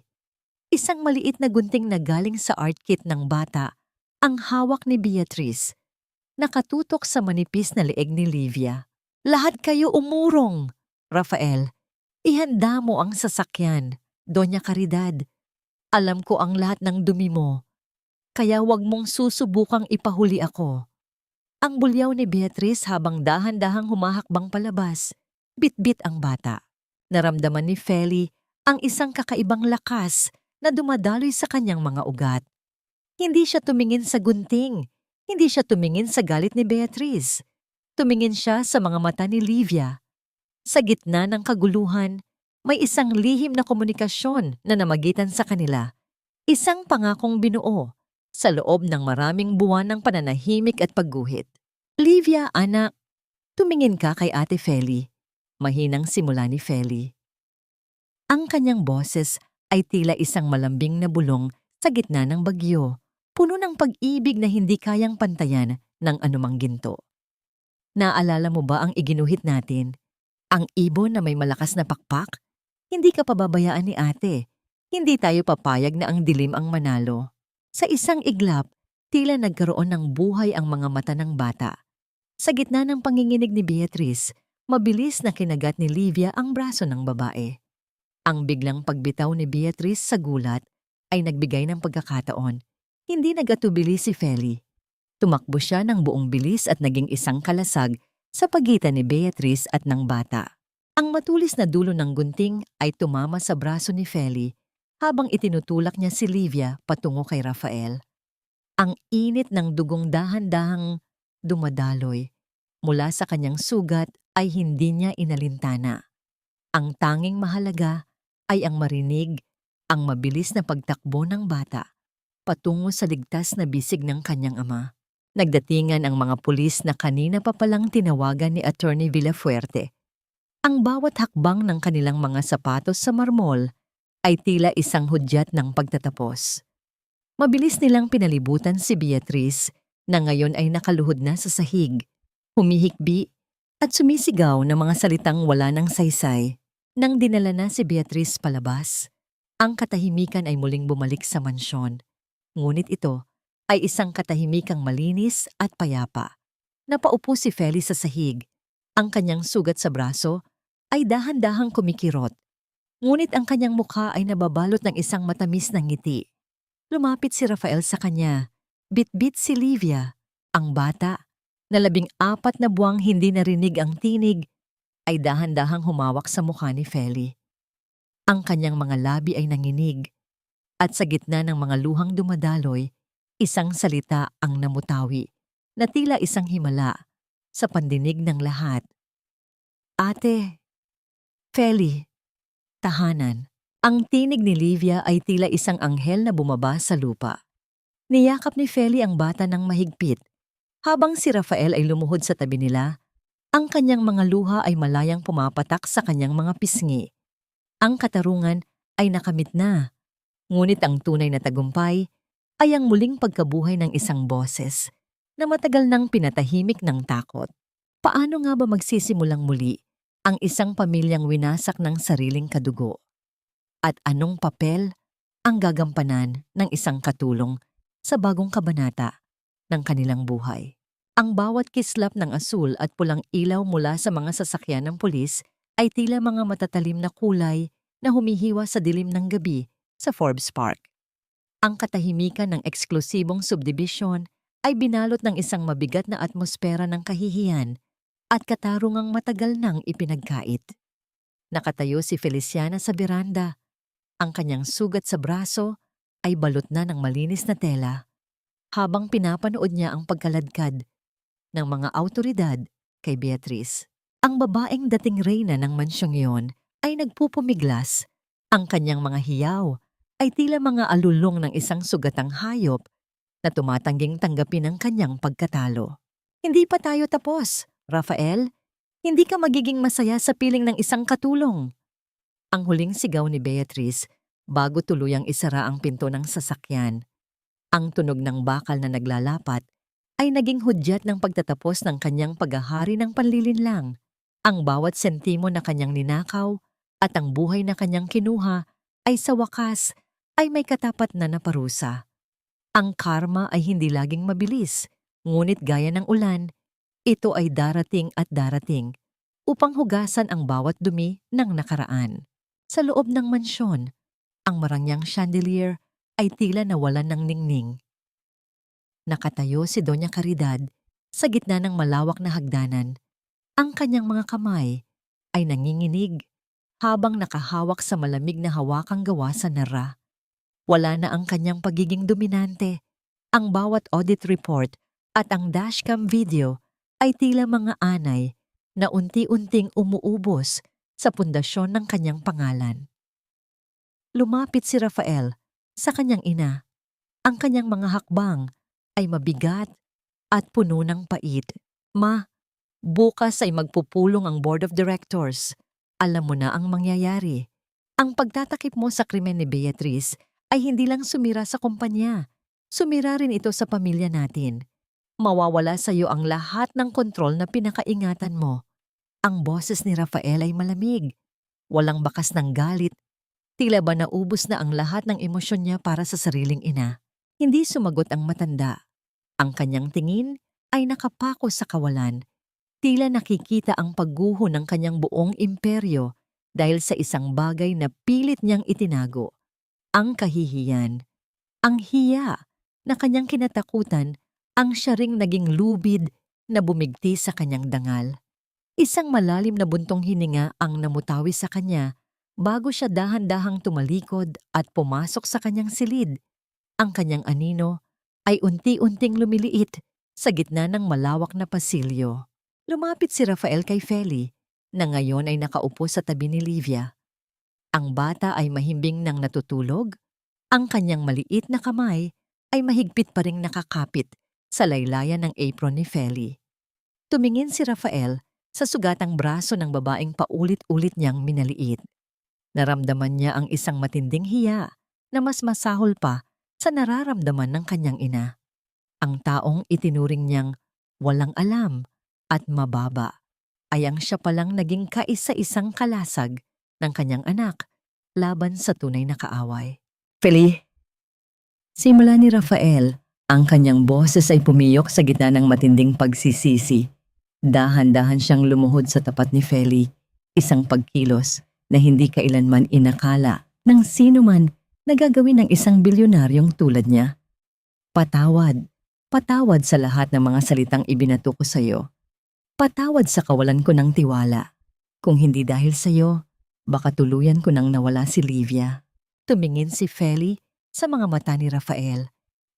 Isang maliit na gunting na galing sa art kit ng bata ang hawak ni Beatrice. Nakatutok sa manipis na leeg ni Livia. Lahat kayo umurong! Rafael, ihanda mo ang sasakyan. Doña Caridad, alam ko ang lahat ng dumi mo. Kaya wag mong susubukang ipahuli ako. Ang bulyaw ni Beatrice habang dahan-dahang humahakbang palabas. Bit-bit ang bata. Naramdaman ni Feli ang isang kakaibang lakas na dumadaloy sa kanyang mga ugat. Hindi siya tumingin sa gunting. Hindi siya tumingin sa galit ni Beatrice. Tumingin siya sa mga mata ni Livia. Sa gitna ng kaguluhan, may isang lihim na komunikasyon na namagitan sa kanila. Isang pangakong binuo sa loob ng maraming buwan ng pananahimik at pagguhit. Livia, anak, tumingin ka kay Ate Feli. Mahinang simula ni Feli. Ang kanyang boses ay tila isang malambing na bulong sa gitna ng bagyo, puno ng pag-ibig na hindi kayang pantayan ng anumang ginto. Naalala mo ba ang iginuhit natin? Ang ibon na may malakas na pakpak? Hindi ka pababayaan ni ate. Hindi tayo papayag na ang dilim ang manalo. Sa isang iglap, tila nagkaroon ng buhay ang mga mata ng bata. Sa gitna ng panginginig ni Beatrice, mabilis na kinagat ni Livia ang braso ng babae. Ang biglang pagbitaw ni Beatrice sa gulat ay nagbigay ng pagkakataon. Hindi nagatubili si Feli. Tumakbo siya ng buong bilis at naging isang kalasag sa pagitan ni Beatrice at ng bata. Ang matulis na dulo ng gunting ay tumama sa braso ni Feli habang itinutulak niya si Livia patungo kay Rafael. Ang init ng dugong dahan-dahang dumadaloy mula sa kanyang sugat ay hindi niya inalintana. Ang tanging mahalaga ay ang marinig, ang mabilis na pagtakbo ng bata patungo sa ligtas na bisig ng kanyang ama. Nagdatingan ang mga pulis na kanina pa palang tinawagan ni Attorney Villafuerte. Ang bawat hakbang ng kanilang mga sapatos sa marmol ay tila isang hudyat ng pagtatapos. Mabilis nilang pinalibutan si Beatrice na ngayon ay nakaluhod na sa sahig, humihikbi at sumisigaw ng mga salitang wala ng saysay. Nang dinala na si Beatrice palabas, ang katahimikan ay muling bumalik sa mansyon. Ngunit ito ay isang katahimikang malinis at payapa. Napaupo si Feli sa sahig. Ang kanyang sugat sa braso ay dahan-dahang kumikirot. Ngunit ang kanyang mukha ay nababalot ng isang matamis na ngiti. Lumapit si Rafael sa kanya. Bit-bit si Livia, ang bata, na 14 na buwang hindi narinig ang tinig, ay dahan-dahang humawak sa mukha ni Feli. Ang kanyang mga labi ay nanginig, at sa gitna ng mga luhang dumadaloy, isang salita ang namutawi, na tila isang himala sa pandinig ng lahat. Ate, Feli, tahanan. Ang tinig ni Livia ay tila isang anghel na bumaba sa lupa. Niyakap ni Feli ang bata ng mahigpit Habang si Rafael ay lumuhod sa tabi nila, ang kanyang mga luha ay malayang pumapatak sa kanyang mga pisngi. Ang katarungan ay nakamit na, ngunit ang tunay na tagumpay ay ang muling pagkabuhay ng isang boses na matagal nang pinatahimik ng takot. Paano nga ba magsisimulang muli ang isang pamilyang winasak ng sariling kadugo? At anong papel ang gagampanan ng isang katulong sa bagong kabanata ng kanilang buhay? Ang bawat kislap ng asul at pulang ilaw mula sa mga sasakyan ng pulis ay tila mga matatalim na kulay na humihiwa sa dilim ng gabi sa Forbes Park. Ang katahimikan ng eksklusibong subdivision ay binalot ng isang mabigat na atmosfera ng kahihiyan at katarungang matagal nang ipinagkait. Nakatayo si Feliciana sa beranda. Ang kanyang sugat sa braso ay balot na ng malinis na tela habang pinapanood niya ang pagkaladkad ng mga awtoridad kay Beatrice. Ang babaeng dating reyna ng mansyong iyon ay nagpupumiglas. Ang kanyang mga hiyaw ay tila mga alulong ng isang sugatang hayop na tumatangging tanggapin ang kanyang pagkatalo. Hindi pa tayo tapos, Rafael. Hindi ka magiging masaya sa piling ng isang katulong. Ang huling sigaw ni Beatrice bago tuluyang isara ang pinto ng sasakyan. Ang tunog ng bakal na naglalapat ay naging hudyat ng pagtatapos ng kanyang paghahari ng panlilinlang. Ang bawat sentimo na kanyang ninakaw at ang buhay na kanyang kinuha ay sa wakas ay may katapat na naparusa. Ang karma ay hindi laging mabilis, ngunit gaya ng ulan, ito ay darating at darating upang hugasan ang bawat dumi ng nakaraan. Sa loob ng mansyon, ang marangyang chandelier ay tila nawalan ng ningning. Nakatayo si Doña Caridad sa gitna ng malawak na hagdanan. Ang kanyang mga kamay ay nanginginig habang nakahawak sa malamig na hawakang gawa sa nara. Wala na ang kanyang pagiging dominante. Ang bawat audit report at ang dashcam video ay tila mga anay na unti-unting umuubos sa pundasyon ng kanyang pangalan. Lumapit si Rafael sa kanyang ina. Ang kanyang mga hakbang ay mabigat at puno ng pait. Ma, bukas ay magpupulong ang board of directors. Alam mo na ang mangyayari. Ang pagtatakip mo sa krimen ni Beatrice ay hindi lang sumira sa kumpanya. Sumira rin ito sa pamilya natin. Mawawala sa iyo ang lahat ng kontrol na pinakaingatan mo. Ang boses ni Rafael ay malamig. Walang bakas ng galit. Tila ba naubos na ang lahat ng emosyon niya para sa sariling ina. Hindi sumagot ang matanda. Ang kanyang tingin ay nakapako sa kawalan. Tila nakikita ang pagguho ng kanyang buong imperyo dahil sa isang bagay na pilit niyang itinago. Ang kahihiyan. Ang hiya na kanyang kinatakutan ang siya ring naging lubid na bumigti sa kanyang dangal. Isang malalim na buntong hininga ang namutawi sa kanya bago siya dahan-dahang tumalikod at pumasok sa kanyang silid. Ang kanyang anino ay unti-unting lumiliit sa gitna ng malawak na pasilyo. Lumapit si Rafael kay Feli, na ngayon ay nakaupo sa tabi ni Livia. Ang bata ay mahimbing nang natutulog. Ang kanyang maliit na kamay ay mahigpit pa ring nakakapit sa laylayan ng apron ni Feli. Tumingin si Rafael sa sugatang braso ng babaeng paulit-ulit niyang minaliit. Naramdaman niya ang isang matinding hiya na mas masahol pa sa nararamdaman ng kanyang ina. Ang taong itinuring niyang walang alam at mababa ay ang siya palang naging kaisa-isang kalasag ng kanyang anak laban sa tunay na kaaway. Feli! Simula ni Rafael, ang kanyang boses ay pumiyok sa gitna ng matinding pagsisisi. Dahan-dahan siyang lumuhod sa tapat ni Feli, isang pagkilos na hindi kailanman inakala ng sino man na gagawin ng isang bilyonaryong tulad niya. Patawad. Patawad sa lahat ng mga salitang ibinato ko sa iyo. Patawad sa kawalan ko ng tiwala. Kung hindi dahil sa iyo, baka tuluyan ko nang nawala si Livia. Tumingin si Feli sa mga mata ni Rafael.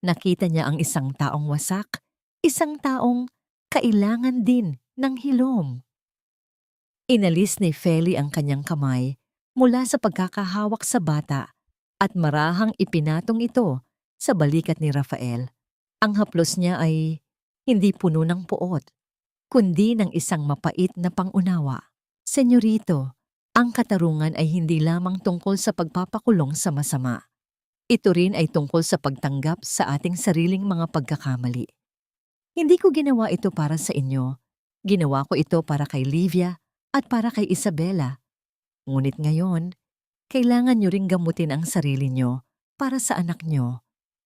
Nakita niya ang isang taong wasak, isang taong kailangan din ng hilom. Inalis ni Feli ang kanyang kamay mula sa pagkakahawak sa bata at marahang ipinatong ito sa balikat ni Rafael. Ang haplos niya ay hindi puno ng puot, kundi ng isang mapait na pangunawa. Senyorito, ang katarungan ay hindi lamang tungkol sa pagpapakulong sa masama. Ito rin ay tungkol sa pagtanggap sa ating sariling mga pagkakamali. Hindi ko ginawa ito para sa inyo. Ginawa ko ito para kay Livia at para kay Isabela. Ngunit ngayon, kailangan nyo ring gamutin ang sarili nyo para sa anak nyo.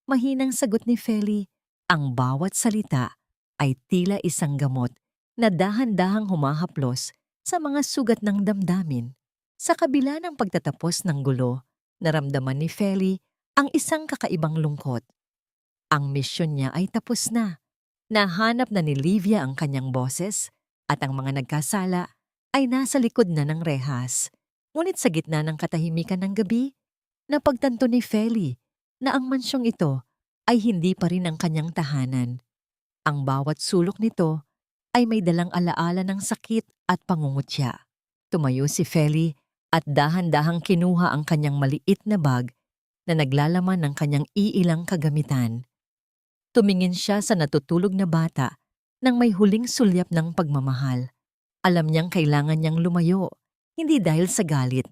Mahinang sagot ni Feli, ang bawat salita ay tila isang gamot na dahan-dahang humahaplos sa mga sugat ng damdamin. Sa kabila ng pagtatapos ng gulo, naramdaman ni Feli ang isang kakaibang lungkot. Ang misyon niya ay tapos na. Nahanap na ni Livia ang kanyang boses at ang mga nagkasala ay nasa likod na ng rehas. Ngunit sa gitna ng katahimikan ng gabi, napagtanto ni Feli na ang mansyong ito ay hindi pa rin ang kanyang tahanan. Ang bawat sulok nito ay may dalang alaala ng sakit at pangungutya. Tumayo si Feli at dahan-dahang kinuha ang kanyang maliit na bag na naglalaman ng kanyang iilang kagamitan. Tumingin siya sa natutulog na bata nang may huling sulyap ng pagmamahal. Alam niyang kailangan niyang lumayo, hindi dahil sa galit,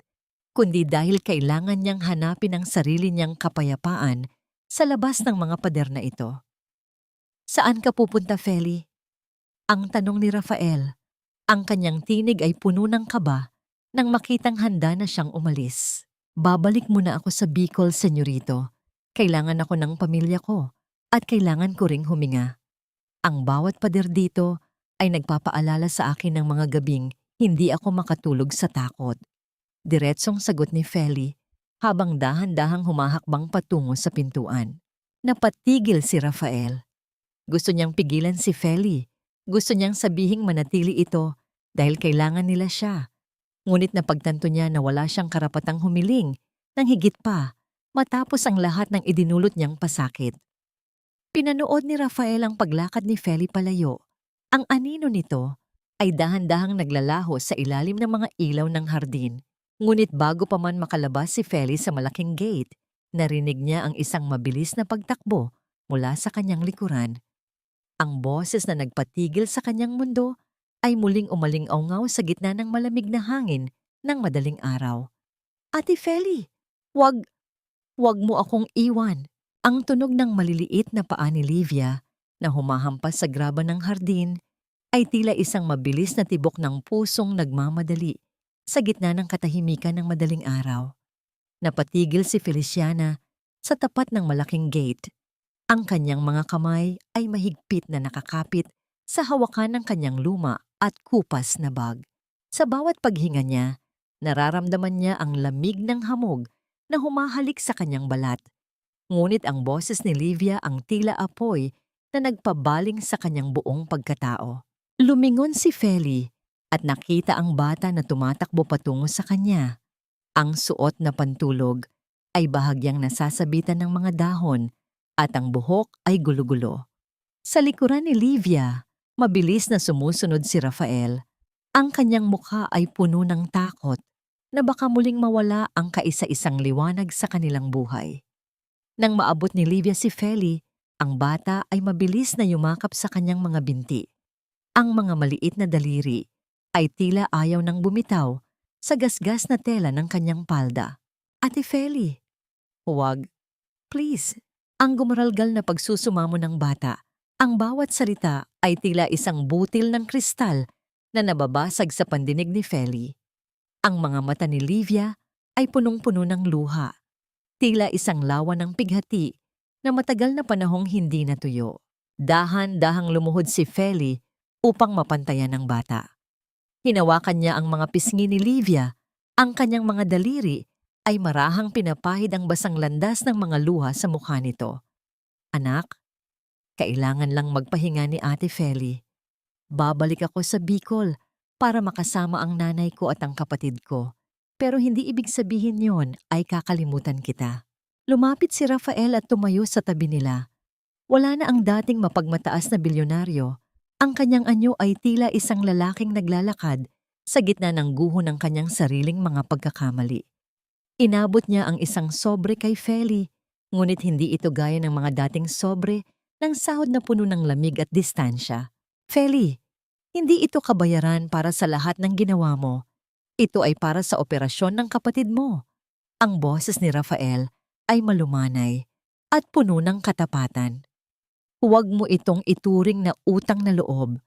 kundi dahil kailangan niyang hanapin ang sarili niyang kapayapaan sa labas ng mga pader na ito. Saan ka pupunta, Feli? Ang tanong ni Rafael. Ang kanyang tinig ay puno ng kaba nang makitang handa na siyang umalis. Babalik muna ako sa Bicol, senyorito. Kailangan ako ng pamilya ko at kailangan ko ring huminga. Ang bawat pader dito ay nagpapaalala sa akin ng mga gabing hindi ako makatulog sa takot. Diretsong sagot ni Feli habang dahan-dahang humahakbang patungo sa pintuan. Napatigil si Rafael. Gusto niyang pigilan si Feli. Gusto niyang sabihing manatili ito dahil kailangan nila siya. Ngunit napagtanto niya na wala siyang karapatang humiling ng higit pa matapos ang lahat ng idinulot niyang pasakit. Pinanood ni Rafael ang paglakad ni Feli palayo. Ang anino nito ay dahan-dahang naglalaho sa ilalim ng mga ilaw ng hardin. Ngunit bago pa man makalabas si Feli sa malaking gate, narinig niya ang isang mabilis na pagtakbo mula sa kanyang likuran. Ang boses na nagpatigil sa kanyang mundo ay muling umaling-awngaw sa gitna ng malamig na hangin ng madaling araw. Ate Feli, wag mo akong iwan. Ang tunog ng maliliit na paa ni Livia na humahampas sa graba ng hardin ay tila isang mabilis na tibok ng pusong nagmamadali sa gitna ng katahimikan ng madaling araw. Napatigil si Feliciana sa tapat ng malaking gate. Ang kanyang mga kamay ay mahigpit na nakakapit sa hawakan ng kanyang luma at kupas na bag. Sa bawat paghinga niya, nararamdaman niya ang lamig ng hamog na humahalik sa kanyang balat. Ngunit ang boses ni Livia ang tila apoy na nagpabaling sa kanyang buong pagkatao. Lumingon si Feli at nakita ang bata na tumatakbo patungo sa kanya. Ang suot na pantulog ay bahagyang nasasabitan ng mga dahon at ang buhok ay gulo-gulo. Sa likuran ni Livia, mabilis na sumusunod si Rafael. Ang kanyang mukha ay puno ng takot na baka muling mawala ang kaisa-isang liwanag sa kanilang buhay. Nang maabot ni Livia si Feli, ang bata ay mabilis na yumakap sa kanyang mga binti. Ang mga maliit na daliri ay tila ayaw nang bumitaw sa gasgas na tela ng kanyang palda. Ate Feli, huwag. Please. Ang gumaralgal na pagsusumamo ng bata. Ang bawat salita ay tila isang butil ng kristal na nababasag sa pandinig ni Feli. Ang mga mata ni Livia ay punong-puno ng luha. Tila isang lawa ng pighati na matagal na panahong hindi natuyo. Dahan-dahang lumuhod si Feli upang mapantayan ang bata. Hinawakan niya ang mga pisngi ni Livia. Ang kanyang mga daliri ay marahang pinapahid ang basang landas ng mga luha sa mukha nito. Anak, kailangan lang magpahinga ni Ate Feli. Babalik ako sa Bicol para makasama ang nanay ko at ang kapatid ko. Pero hindi ibig sabihin yon ay kakalimutan kita. Lumapit si Rafael at tumayo sa tabi nila. Wala na ang dating mapagmataas na bilyonaryo. Ang kanyang anyo ay tila isang lalaking naglalakad sa gitna ng guho ng kanyang sariling mga pagkakamali. Inabot niya ang isang sobre kay Feli, ngunit hindi ito gaya ng mga dating sobre ng sahod na puno ng lamig at distansya. Feli, hindi ito kabayaran para sa lahat ng ginawa mo. Ito ay para sa operasyon ng kapatid mo. Ang boses ni Rafael ay malumanay at puno ng katapatan. Huwag mo itong ituring na utang na loob.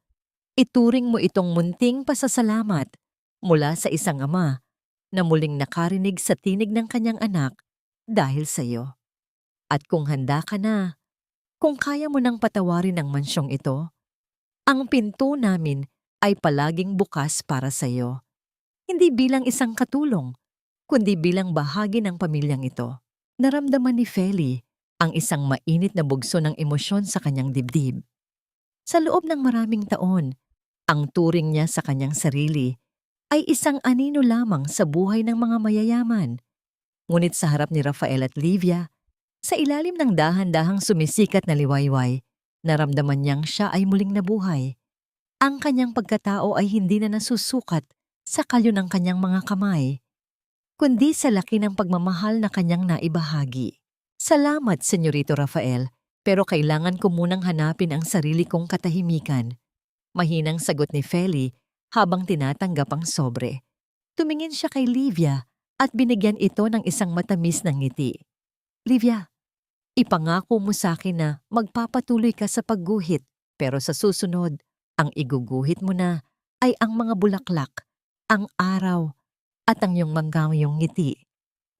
Ituring mo itong munting pasasalamat mula sa isang ama na muling nakarinig sa tinig ng kanyang anak dahil sa iyo. At kung handa ka na, kung kaya mo nang patawarin ang mansyong ito, ang pinto namin ay palaging bukas para sa iyo. Hindi bilang isang katulong, kundi bilang bahagi ng pamilyang ito. Naramdaman ni Feli ang isang mainit na bugso ng emosyon sa kanyang dibdib. Sa loob ng maraming taon, ang turing niya sa kanyang sarili ay isang anino lamang sa buhay ng mga mayayaman. Ngunit sa harap ni Rafael at Livia, sa ilalim ng dahan-dahang sumisikat na liwayway, naramdaman niyang siya ay muling nabuhay. Ang kanyang pagkatao ay hindi na nasusukat sa kalyo ng kanyang mga kamay, kundi sa laki ng pagmamahal na kanyang naibahagi. Salamat, Senyorito Rafael, pero kailangan ko munang hanapin ang sarili kong katahimikan. Mahinang sagot ni Feli habang tinatanggap ang sobre. Tumingin siya kay Livia at binigyan ito ng isang matamis na ngiti. Livia, ipangako mo sa akin na magpapatuloy ka sa pagguhit, pero sa susunod, ang iguguhit mo na ay ang mga bulaklak, ang araw, at ang iyong manggamyong ngiti.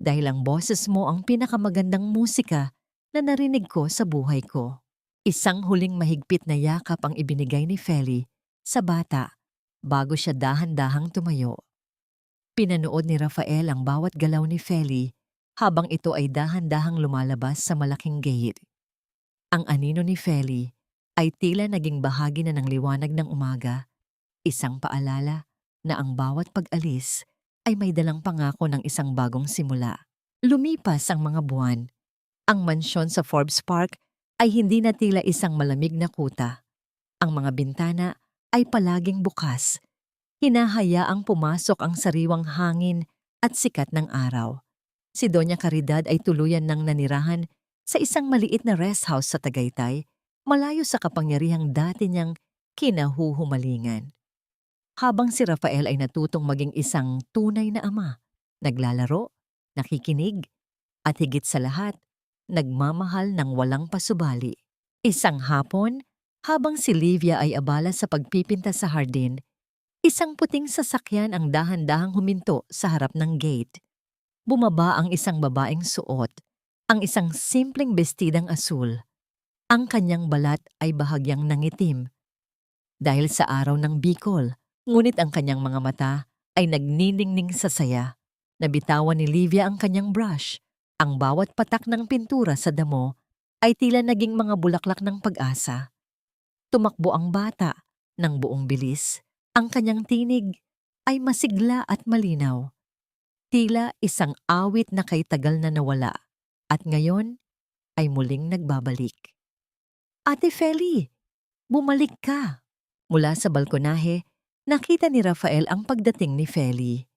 Dahil ang boses mo ang pinakamagandang musika na narinig ko sa buhay ko. Isang huling mahigpit na yakap ang ibinigay ni Feli sa bata bago siya dahan-dahang tumayo. Pinanood ni Rafael ang bawat galaw ni Feli habang ito ay dahan-dahang lumalabas sa malaking gate. Ang anino ni Feli ay tila naging bahagi na ng liwanag ng umaga, isang paalala na ang bawat pag-alis ay may dalang pangako ng isang bagong simula. Lumipas ang mga buwan. Ang mansyon sa Forbes Park ay hindi na tila isang malamig na kuta. Ang mga bintana ay palaging bukas. Hinahayaang pumasok ang sariwang hangin at sikat ng araw. Si Doña Caridad ay tuluyan ng nanirahan sa isang maliit na rest house sa Tagaytay, malayo sa kapangyarihang dati niyang kinahuhumalingan. Habang si Rafael ay natutong maging isang tunay na ama, naglalaro, nakikinig, at higit sa lahat, nagmamahal ng walang pasubali. Isang hapon, habang si Livia ay abala sa pagpipinta sa hardin, isang puting sasakyan ang dahan-dahang huminto sa harap ng gate. Bumaba ang isang babaeng suot, ang isang simpleng bestidang asul. Ang kanyang balat ay bahagyang nangitim dahil sa araw ng Bicol, ngunit ang kanyang mga mata ay nagniningning sa saya. Nabitawan ni Livia ang kanyang brush. Ang bawat patak ng pintura sa damo ay tila naging mga bulaklak ng pag-asa. Tumakbo ang bata ng buong bilis. Ang kanyang tinig ay masigla at malinaw. Tila isang awit na kay tagal na nawala at ngayon ay muling nagbabalik. Ate Feli, bumalik ka! Mula sa balkonahe, nakita ni Rafael ang pagdating ni Feli.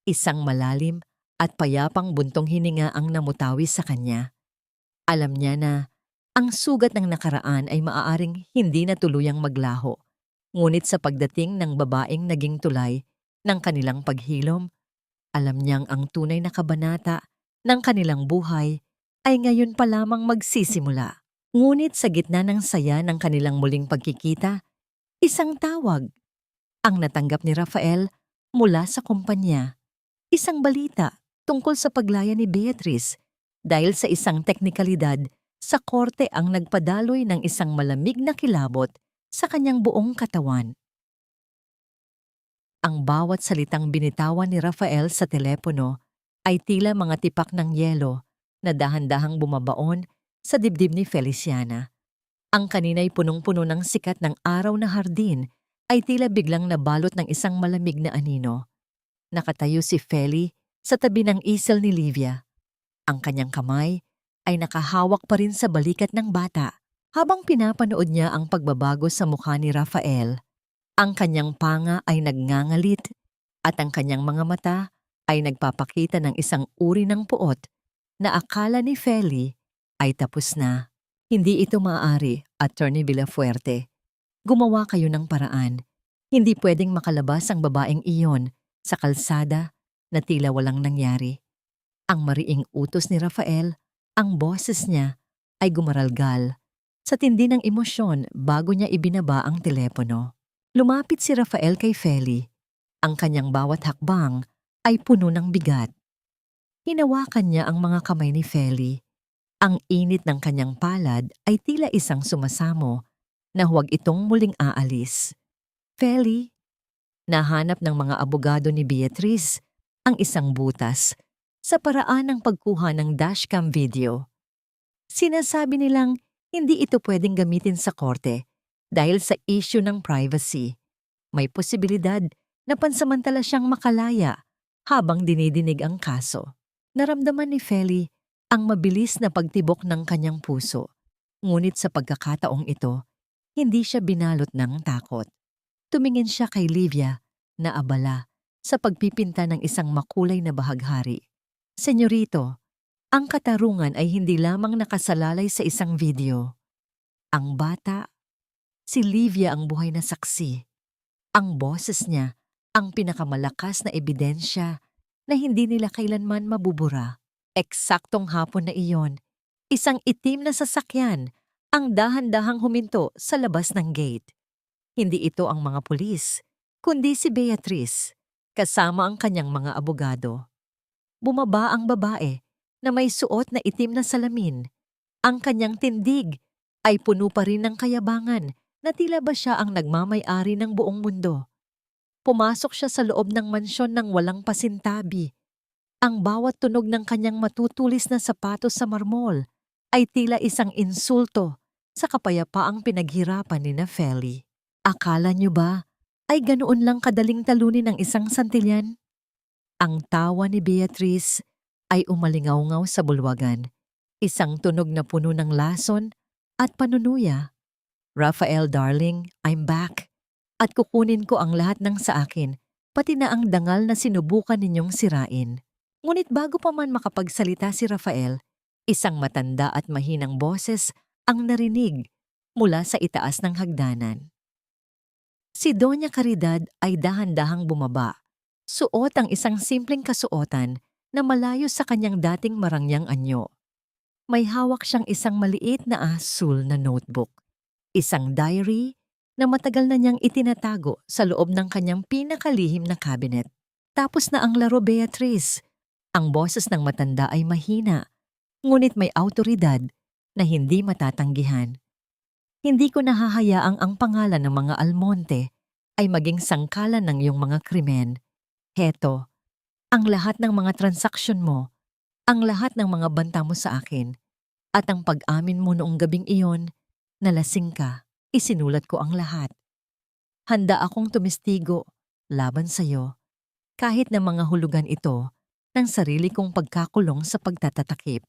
Isang malalim at payapang buntong hininga ang namutawi sa kanya. Alam niya na ang sugat ng nakaraan ay maaaring hindi na tuluyang maglaho. Ngunit sa pagdating ng babaeng naging tulay ng kanilang paghilom, alam niyang ang tunay na kabanata ng kanilang buhay ay ngayon pa lamang magsisimula. Ngunit sa gitna ng saya ng kanilang muling pagkikita, isang tawag ang natanggap ni Rafael mula sa kumpanya. Isang balita tungkol sa paglaya ni Beatrice dahil sa isang teknikalidad sa korte ang nagpadaloy ng isang malamig na kilabot sa kanyang buong katawan. Ang bawat salitang binitawan ni Rafael sa telepono ay tila mga tipak ng yelo na dahan-dahang bumabaon sa dibdib ni Feliciana. Ang kanina'y punong-puno ng sikat ng araw na hardin ay tila biglang nabalot ng isang malamig na anino. Nakatayo si Feli sa tabi ng easel ni Livia. Ang kanyang kamay ay nakahawak pa rin sa balikat ng bata habang pinapanood niya ang pagbabago sa mukha ni Rafael. Ang kanyang panga ay nagngangalit at ang kanyang mga mata ay nagpapakita ng isang uri ng puot na akala ni Feli ay tapos na. Hindi ito maaari, Attorney Villafuerte. Gumawa kayo ng paraan. Hindi pwedeng makalabas ang babaeng iyon sa kalsada na tila walang nangyari. Ang mariing utos ni Rafael, ang boses niya, ay gumaralgal sa tindi ng emosyon bago niya ibinaba ang telepono. Lumapit si Rafael kay Feli. Ang kanyang bawat hakbang ay puno ng bigat. Hinawakan niya ang mga kamay ni Feli. Ang init ng kanyang palad ay tila isang sumasamo na huwag itong muling aalis. Feli, nahanap ng mga abogado ni Beatrice ang isang butas sa paraan ng pagkuha ng dashcam video. Sinasabi nilang hindi ito pwedeng gamitin sa korte dahil sa issue ng privacy. May posibilidad na pansamantala siyang makalaya habang dinidinig ang kaso. Naramdaman ni Feli ang mabilis na pagtibok ng kanyang puso. Ngunit sa pagkakataong ito, hindi siya binalot ng takot. Tumingin siya kay Livia na abala sa pagpipinta ng isang makulay na bahaghari. Senyorito, ang katarungan ay hindi lamang nakasalalay sa isang video. Ang bata, si Livia ang buhay na saksi. Ang boses niya, ang pinakamalakas na ebidensya na hindi nila kailanman mabubura. Eksaktong hapon na iyon, isang itim na sasakyan ang dahan-dahang huminto sa labas ng gate. Hindi ito ang mga pulis, kundi si Beatrice, kasama ang kanyang mga abogado. Bumaba ang babae na may suot na itim na salamin. Ang kanyang tindig ay puno pa rin ng kayabangan na tila ba siya ang nagmamay-ari ng buong mundo. Pumasok siya sa loob ng mansyon ng walang pasintabi. Ang bawat tunog ng kanyang matutulis na sapatos sa marmol ay tila isang insulto sa kapayapaang pinaghirapan ni Feli. Akala niyo ba ay ganoon lang kadaling talunin ng isang santilyan? Ang tawa ni Beatrice ay umalingaw-ngaw sa bulwagan, isang tunog na puno ng lason at panunuya. Rafael darling, I'm back. At kukunin ko ang lahat ng sa akin, pati na ang dangal na sinubukan ninyong sirain. Ngunit bago pa man makapagsalita si Rafael, isang matanda at mahinang boses ang narinig mula sa itaas ng hagdanan. Si Doña Caridad ay dahan-dahang bumaba. Suot ang isang simpleng kasuotan na malayo sa kanyang dating marangyang anyo. May hawak siyang isang maliit na asul na notebook, isang diary na matagal na niyang itinatago sa loob ng kanyang pinakalihim na cabinet. Tapos na ang laro, Beatrice. Ang boses ng matanda ay mahina, ngunit may awtoridad na hindi matatanggihan. Hindi ko nahahayaang ang pangalan ng mga Almonte ay maging sangkalan ng iyong mga krimen. Heto, ang lahat ng mga transaksyon mo, ang lahat ng mga banta mo sa akin, at ang pag-amin mo noong gabing iyon, nalasing ka, isinulat ko ang lahat. Handa akong tumistigo laban sa iyo, kahit na mga hulugan ito ng sarili kong pagkakulong sa pagtatatakip.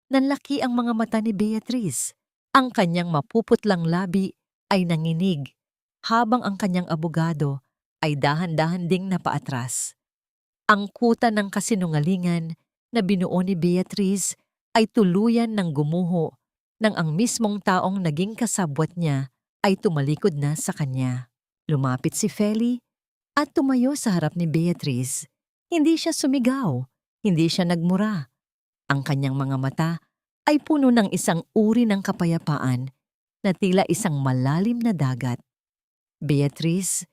Nanlaki ang mga mata ni Beatrice. Ang kanyang mapuputlang labi ay nanginig, habang ang kanyang abogado ay dahan-dahan ding napaatras. Ang kuta ng kasinungalingan na binuo ni Beatrice ay tuluyan ng gumuho nang ang mismong taong naging kasabwat niya ay tumalikod na sa kanya. Lumapit si Feli at tumayo sa harap ni Beatrice. Hindi siya sumigaw, hindi siya nagmura. Ang kanyang mga mata ay puno ng isang uri ng kapayapaan na tila isang malalim na dagat. Beatrice,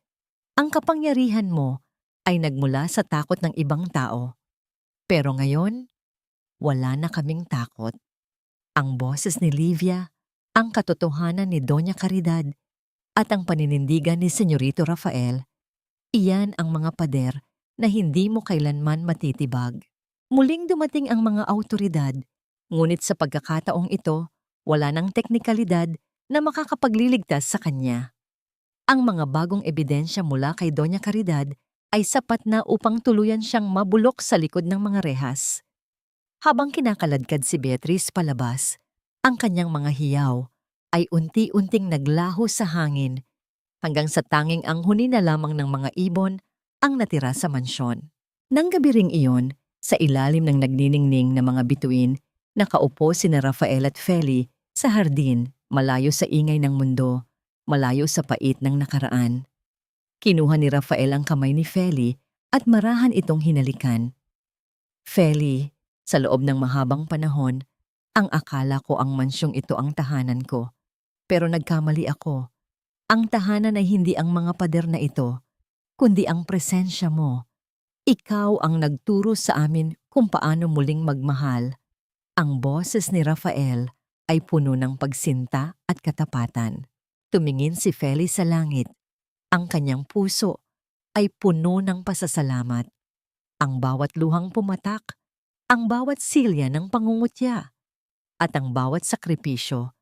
ang kapangyarihan mo ay nagmula sa takot ng ibang tao. Pero ngayon, wala na kaming takot. Ang boses ni Livia, ang katotohanan ni Doña Caridad, at ang paninindigan ni Senyorito Rafael, iyan ang mga pader na hindi mo kailanman matitibag. Muling dumating ang mga awtoridad, ngunit sa pagkakataong ito, wala nang teknikalidad na makakapagliligtas sa kanya. Ang mga bagong ebidensya mula kay Doña Caridad ay sapat na upang tuluyan siyang mabulok sa likod ng mga rehas. Habang kinakaladkad si Beatrice palabas, ang kanyang mga hiyaw ay unti-unting naglaho sa hangin hanggang sa tanging ang huni na lamang ng mga ibon ang natira sa mansyon. Nang gabi ring iyon, sa ilalim ng nagniningning na mga bituin, nakaupo sina Rafael at Feli sa hardin, malayo sa ingay ng mundo, malayo sa pait ng nakaraan. Kinuha ni Rafael ang kamay ni Feli at marahan itong hinalikan. Feli, sa loob ng mahabang panahon, ang akala ko ang mansyong ito ang tahanan ko. Pero nagkamali ako. Ang tahanan ay hindi ang mga pader na ito, kundi ang presensya mo. Ikaw ang nagturo sa amin kung paano muling magmahal. Ang boses ni Rafael ay puno ng pagsinta at katapatan. Tumingin si Feli sa langit. Ang kanyang puso ay puno ng pasasalamat. Ang bawat luhang pumatak, ang bawat silya ng pangungutya, at ang bawat sakripisyo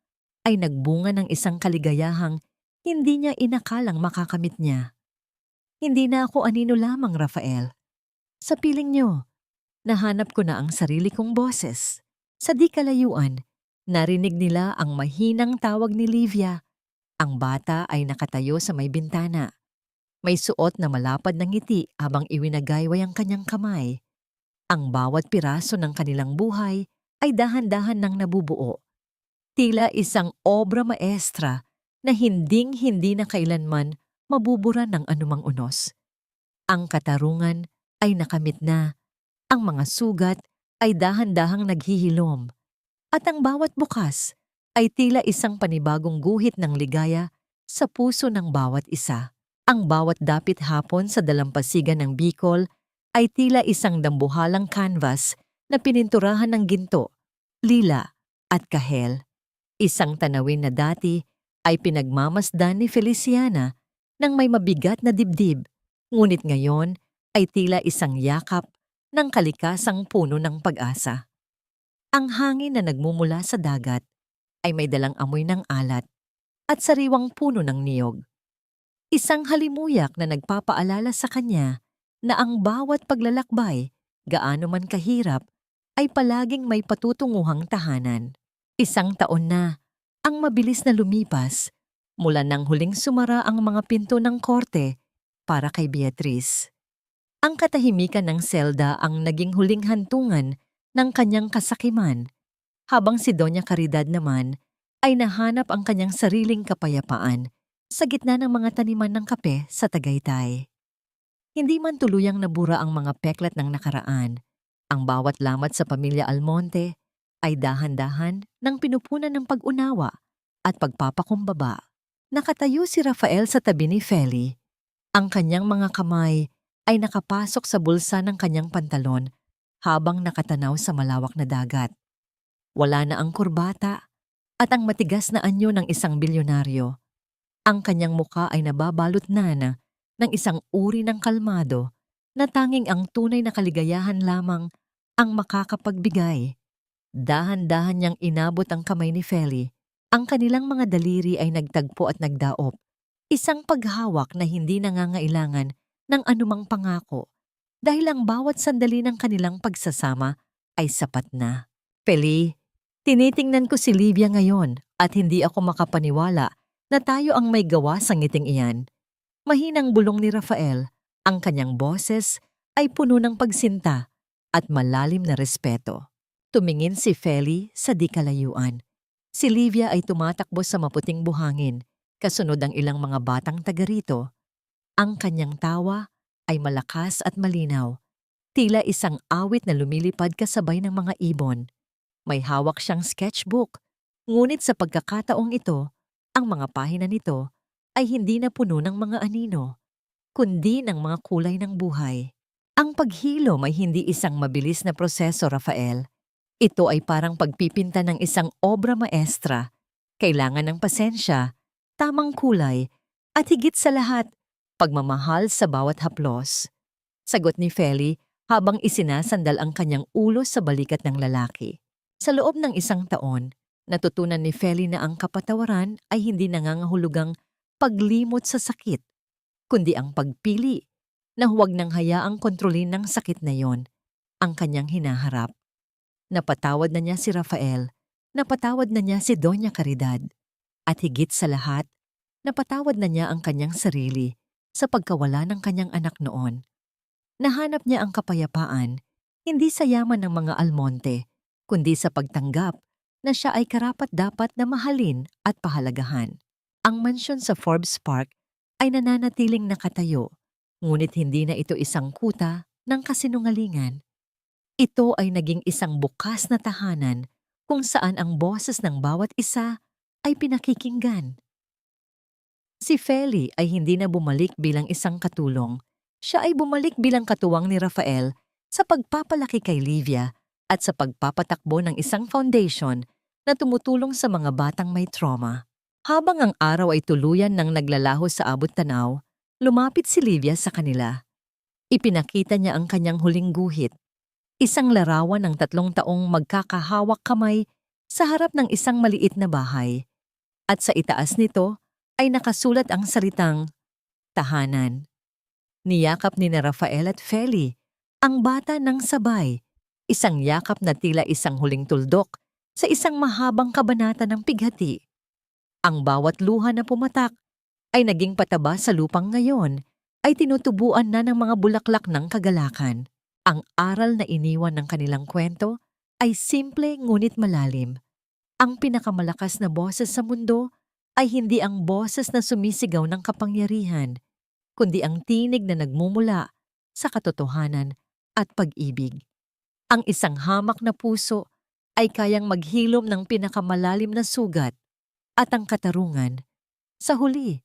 ay nagbunga ng isang kaligayahang hindi niya inakalang makakamit niya. Hindi na ako anino lamang, Rafael. Sa piling niyo, nahanap ko na ang sarili kong boses. Sa di kalayuan, narinig nila ang mahinang tawag ni Livia. Ang bata ay nakatayo sa may bintana. May suot na malapad na ngiti habang iwinagayway ang kanyang kamay. Ang bawat piraso ng kanilang buhay ay dahan-dahan nang nabubuo. Tila isang obra maestra na hinding-hindi na kailanman mabubura ng anumang unos. Ang katarungan ay nakamit na, ang mga sugat ay dahan-dahang naghihilom, at ang bawat bukas ay tila isang panibagong guhit ng ligaya sa puso ng bawat isa. Ang bawat dapit hapon sa dalampasigan ng Bicol ay tila isang dambuhalang canvas na pininturahan ng ginto, lila at kahel. Isang tanawin na dati ay pinagmamasdan ni Feliciana ng may mabigat na dibdib, ngunit ngayon ay tila isang yakap ng kalikasang puno ng pag-asa. Ang hangin na nagmumula sa dagat ay may dalang amoy ng alat at sariwang puno ng niyog. Isang halimuyak na nagpapaalala sa kanya na ang bawat paglalakbay, gaano man kahirap, ay palaging may patutunguhang tahanan. Isang taon na, ang mabilis na lumipas, mula nang huling sumara ang mga pinto ng korte para kay Beatriz. Ang katahimikan ng selda ang naging huling hantungan ng kanyang kasakiman, habang si Doña Caridad naman ay nahanap ang kanyang sariling kapayapaan sa gitna ng mga taniman ng kape sa Tagaytay. Hindi man tuluyang nabura ang mga peklat ng nakaraan, ang bawat lamat sa pamilya Almonte ay dahan-dahan nang pinupunan ng pag-unawa at pagpapakumbaba. Nakatayo si Rafael sa tabi ni Feli. Ang kanyang mga kamay ay nakapasok sa bulsa ng kanyang pantalon habang nakatanaw sa malawak na dagat. Wala na ang kurbata at ang matigas na anyo ng isang bilyonaryo. Ang kanyang muka ay nababalot na ng isang uri ng kalmado na tanging ang tunay na kaligayahan lamang ang makakapagbigay. Dahan-dahan niyang inabot ang kamay ni Feli. Ang kanilang mga daliri ay nagtagpo at nagdaop. Isang paghawak na hindi nangangailangan ng anumang pangako dahil ang bawat sandali ng kanilang pagsasama ay sapat na. Feli, tinitingnan ko si Livia ngayon at hindi ako makapaniwala na tayo ang may gawa sa ngiting iyan. Mahinang bulong ni Rafael, ang kanyang boses ay puno ng pagsinta at malalim na respeto. Tumingin si Feli sa di kalayuan. Si Livia ay tumatakbo sa maputing buhangin, kasunod ang ilang mga batang taga rito. Ang kanyang tawa ay malakas at malinaw, tila isang awit na lumilipad kasabay ng mga ibon. May hawak siyang sketchbook, ngunit sa pagkakataong ito, ang mga pahina nito ay hindi na puno ng mga anino, kundi ng mga kulay ng buhay. Ang paghilom ay hindi isang mabilis na proseso, Rafael. Ito ay parang pagpipinta ng isang obra maestra. Kailangan ng pasensya, tamang kulay, at higit sa lahat, pagmamahal sa bawat haplos. Sagot ni Feli habang isinasandal ang kanyang ulo sa balikat ng lalaki. Sa loob ng isang taon, natutunan ni Feli na ang kapatawaran ay hindi nangangahulugang paglimot sa sakit, kundi ang pagpili na huwag nang hayaang kontrolin ng sakit na yon ang kanyang hinaharap. Napatawad na niya si Rafael, napatawad na niya si Doña Caridad, at higit sa lahat, napatawad na niya ang kanyang sarili sa pagkawala ng kanyang anak noon. Nahanap niya ang kapayapaan, hindi sa yaman ng mga Almonte, kundi sa pagtanggap na siya ay karapat-dapat na mahalin at pahalagahan. Ang mansyon sa Forbes Park ay nananatiling nakatayo, ngunit hindi na ito isang kuta ng kasinungalingan. Ito ay naging isang bukas na tahanan kung saan ang boses ng bawat isa ay pinakikinggan. Si Feli ay hindi na bumalik bilang isang katulong. Siya ay bumalik bilang katuwang ni Rafael sa pagpapalaki kay Livia at sa pagpapatakbo ng isang foundation na tumutulong sa mga batang may trauma. Habang ang araw ay tuluyan ng naglalaho sa abot-tanaw, lumapit si Livia sa kanila. Ipinakita niya ang kanyang huling guhit, isang larawan ng 3 taong magkakahawak kamay sa harap ng isang maliit na bahay. At sa itaas nito ay nakasulat ang salitang tahanan. Niyakap ni na Rafael at Feli ang bata ng sabay, isang yakap na tila isang huling tuldok sa isang mahabang kabanata ng pighati. Ang bawat luha na pumatak ay naging pataba sa lupang ngayon ay tinutubuan na ng mga bulaklak ng kagalakan. Ang aral na iniwan ng kanilang kwento ay simple ngunit malalim. Ang pinakamalakas na boses sa mundo ay hindi ang boses na sumisigaw ng kapangyarihan, kundi ang tinig na nagmumula sa katotohanan at pag-ibig. Ang isang hamak na puso ay kayang maghilom ng pinakamalalim na sugat at ang katarungan, sa huli,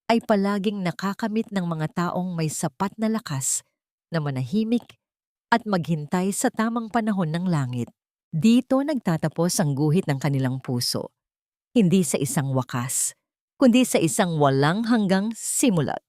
ay palaging nakakamit ng mga taong may sapat na lakas na manahimik at maghintay sa tamang panahon ng langit. Dito nagtatapos ang guhit ng kanilang puso, hindi sa isang wakas, kundi sa isang walang hanggang simulat.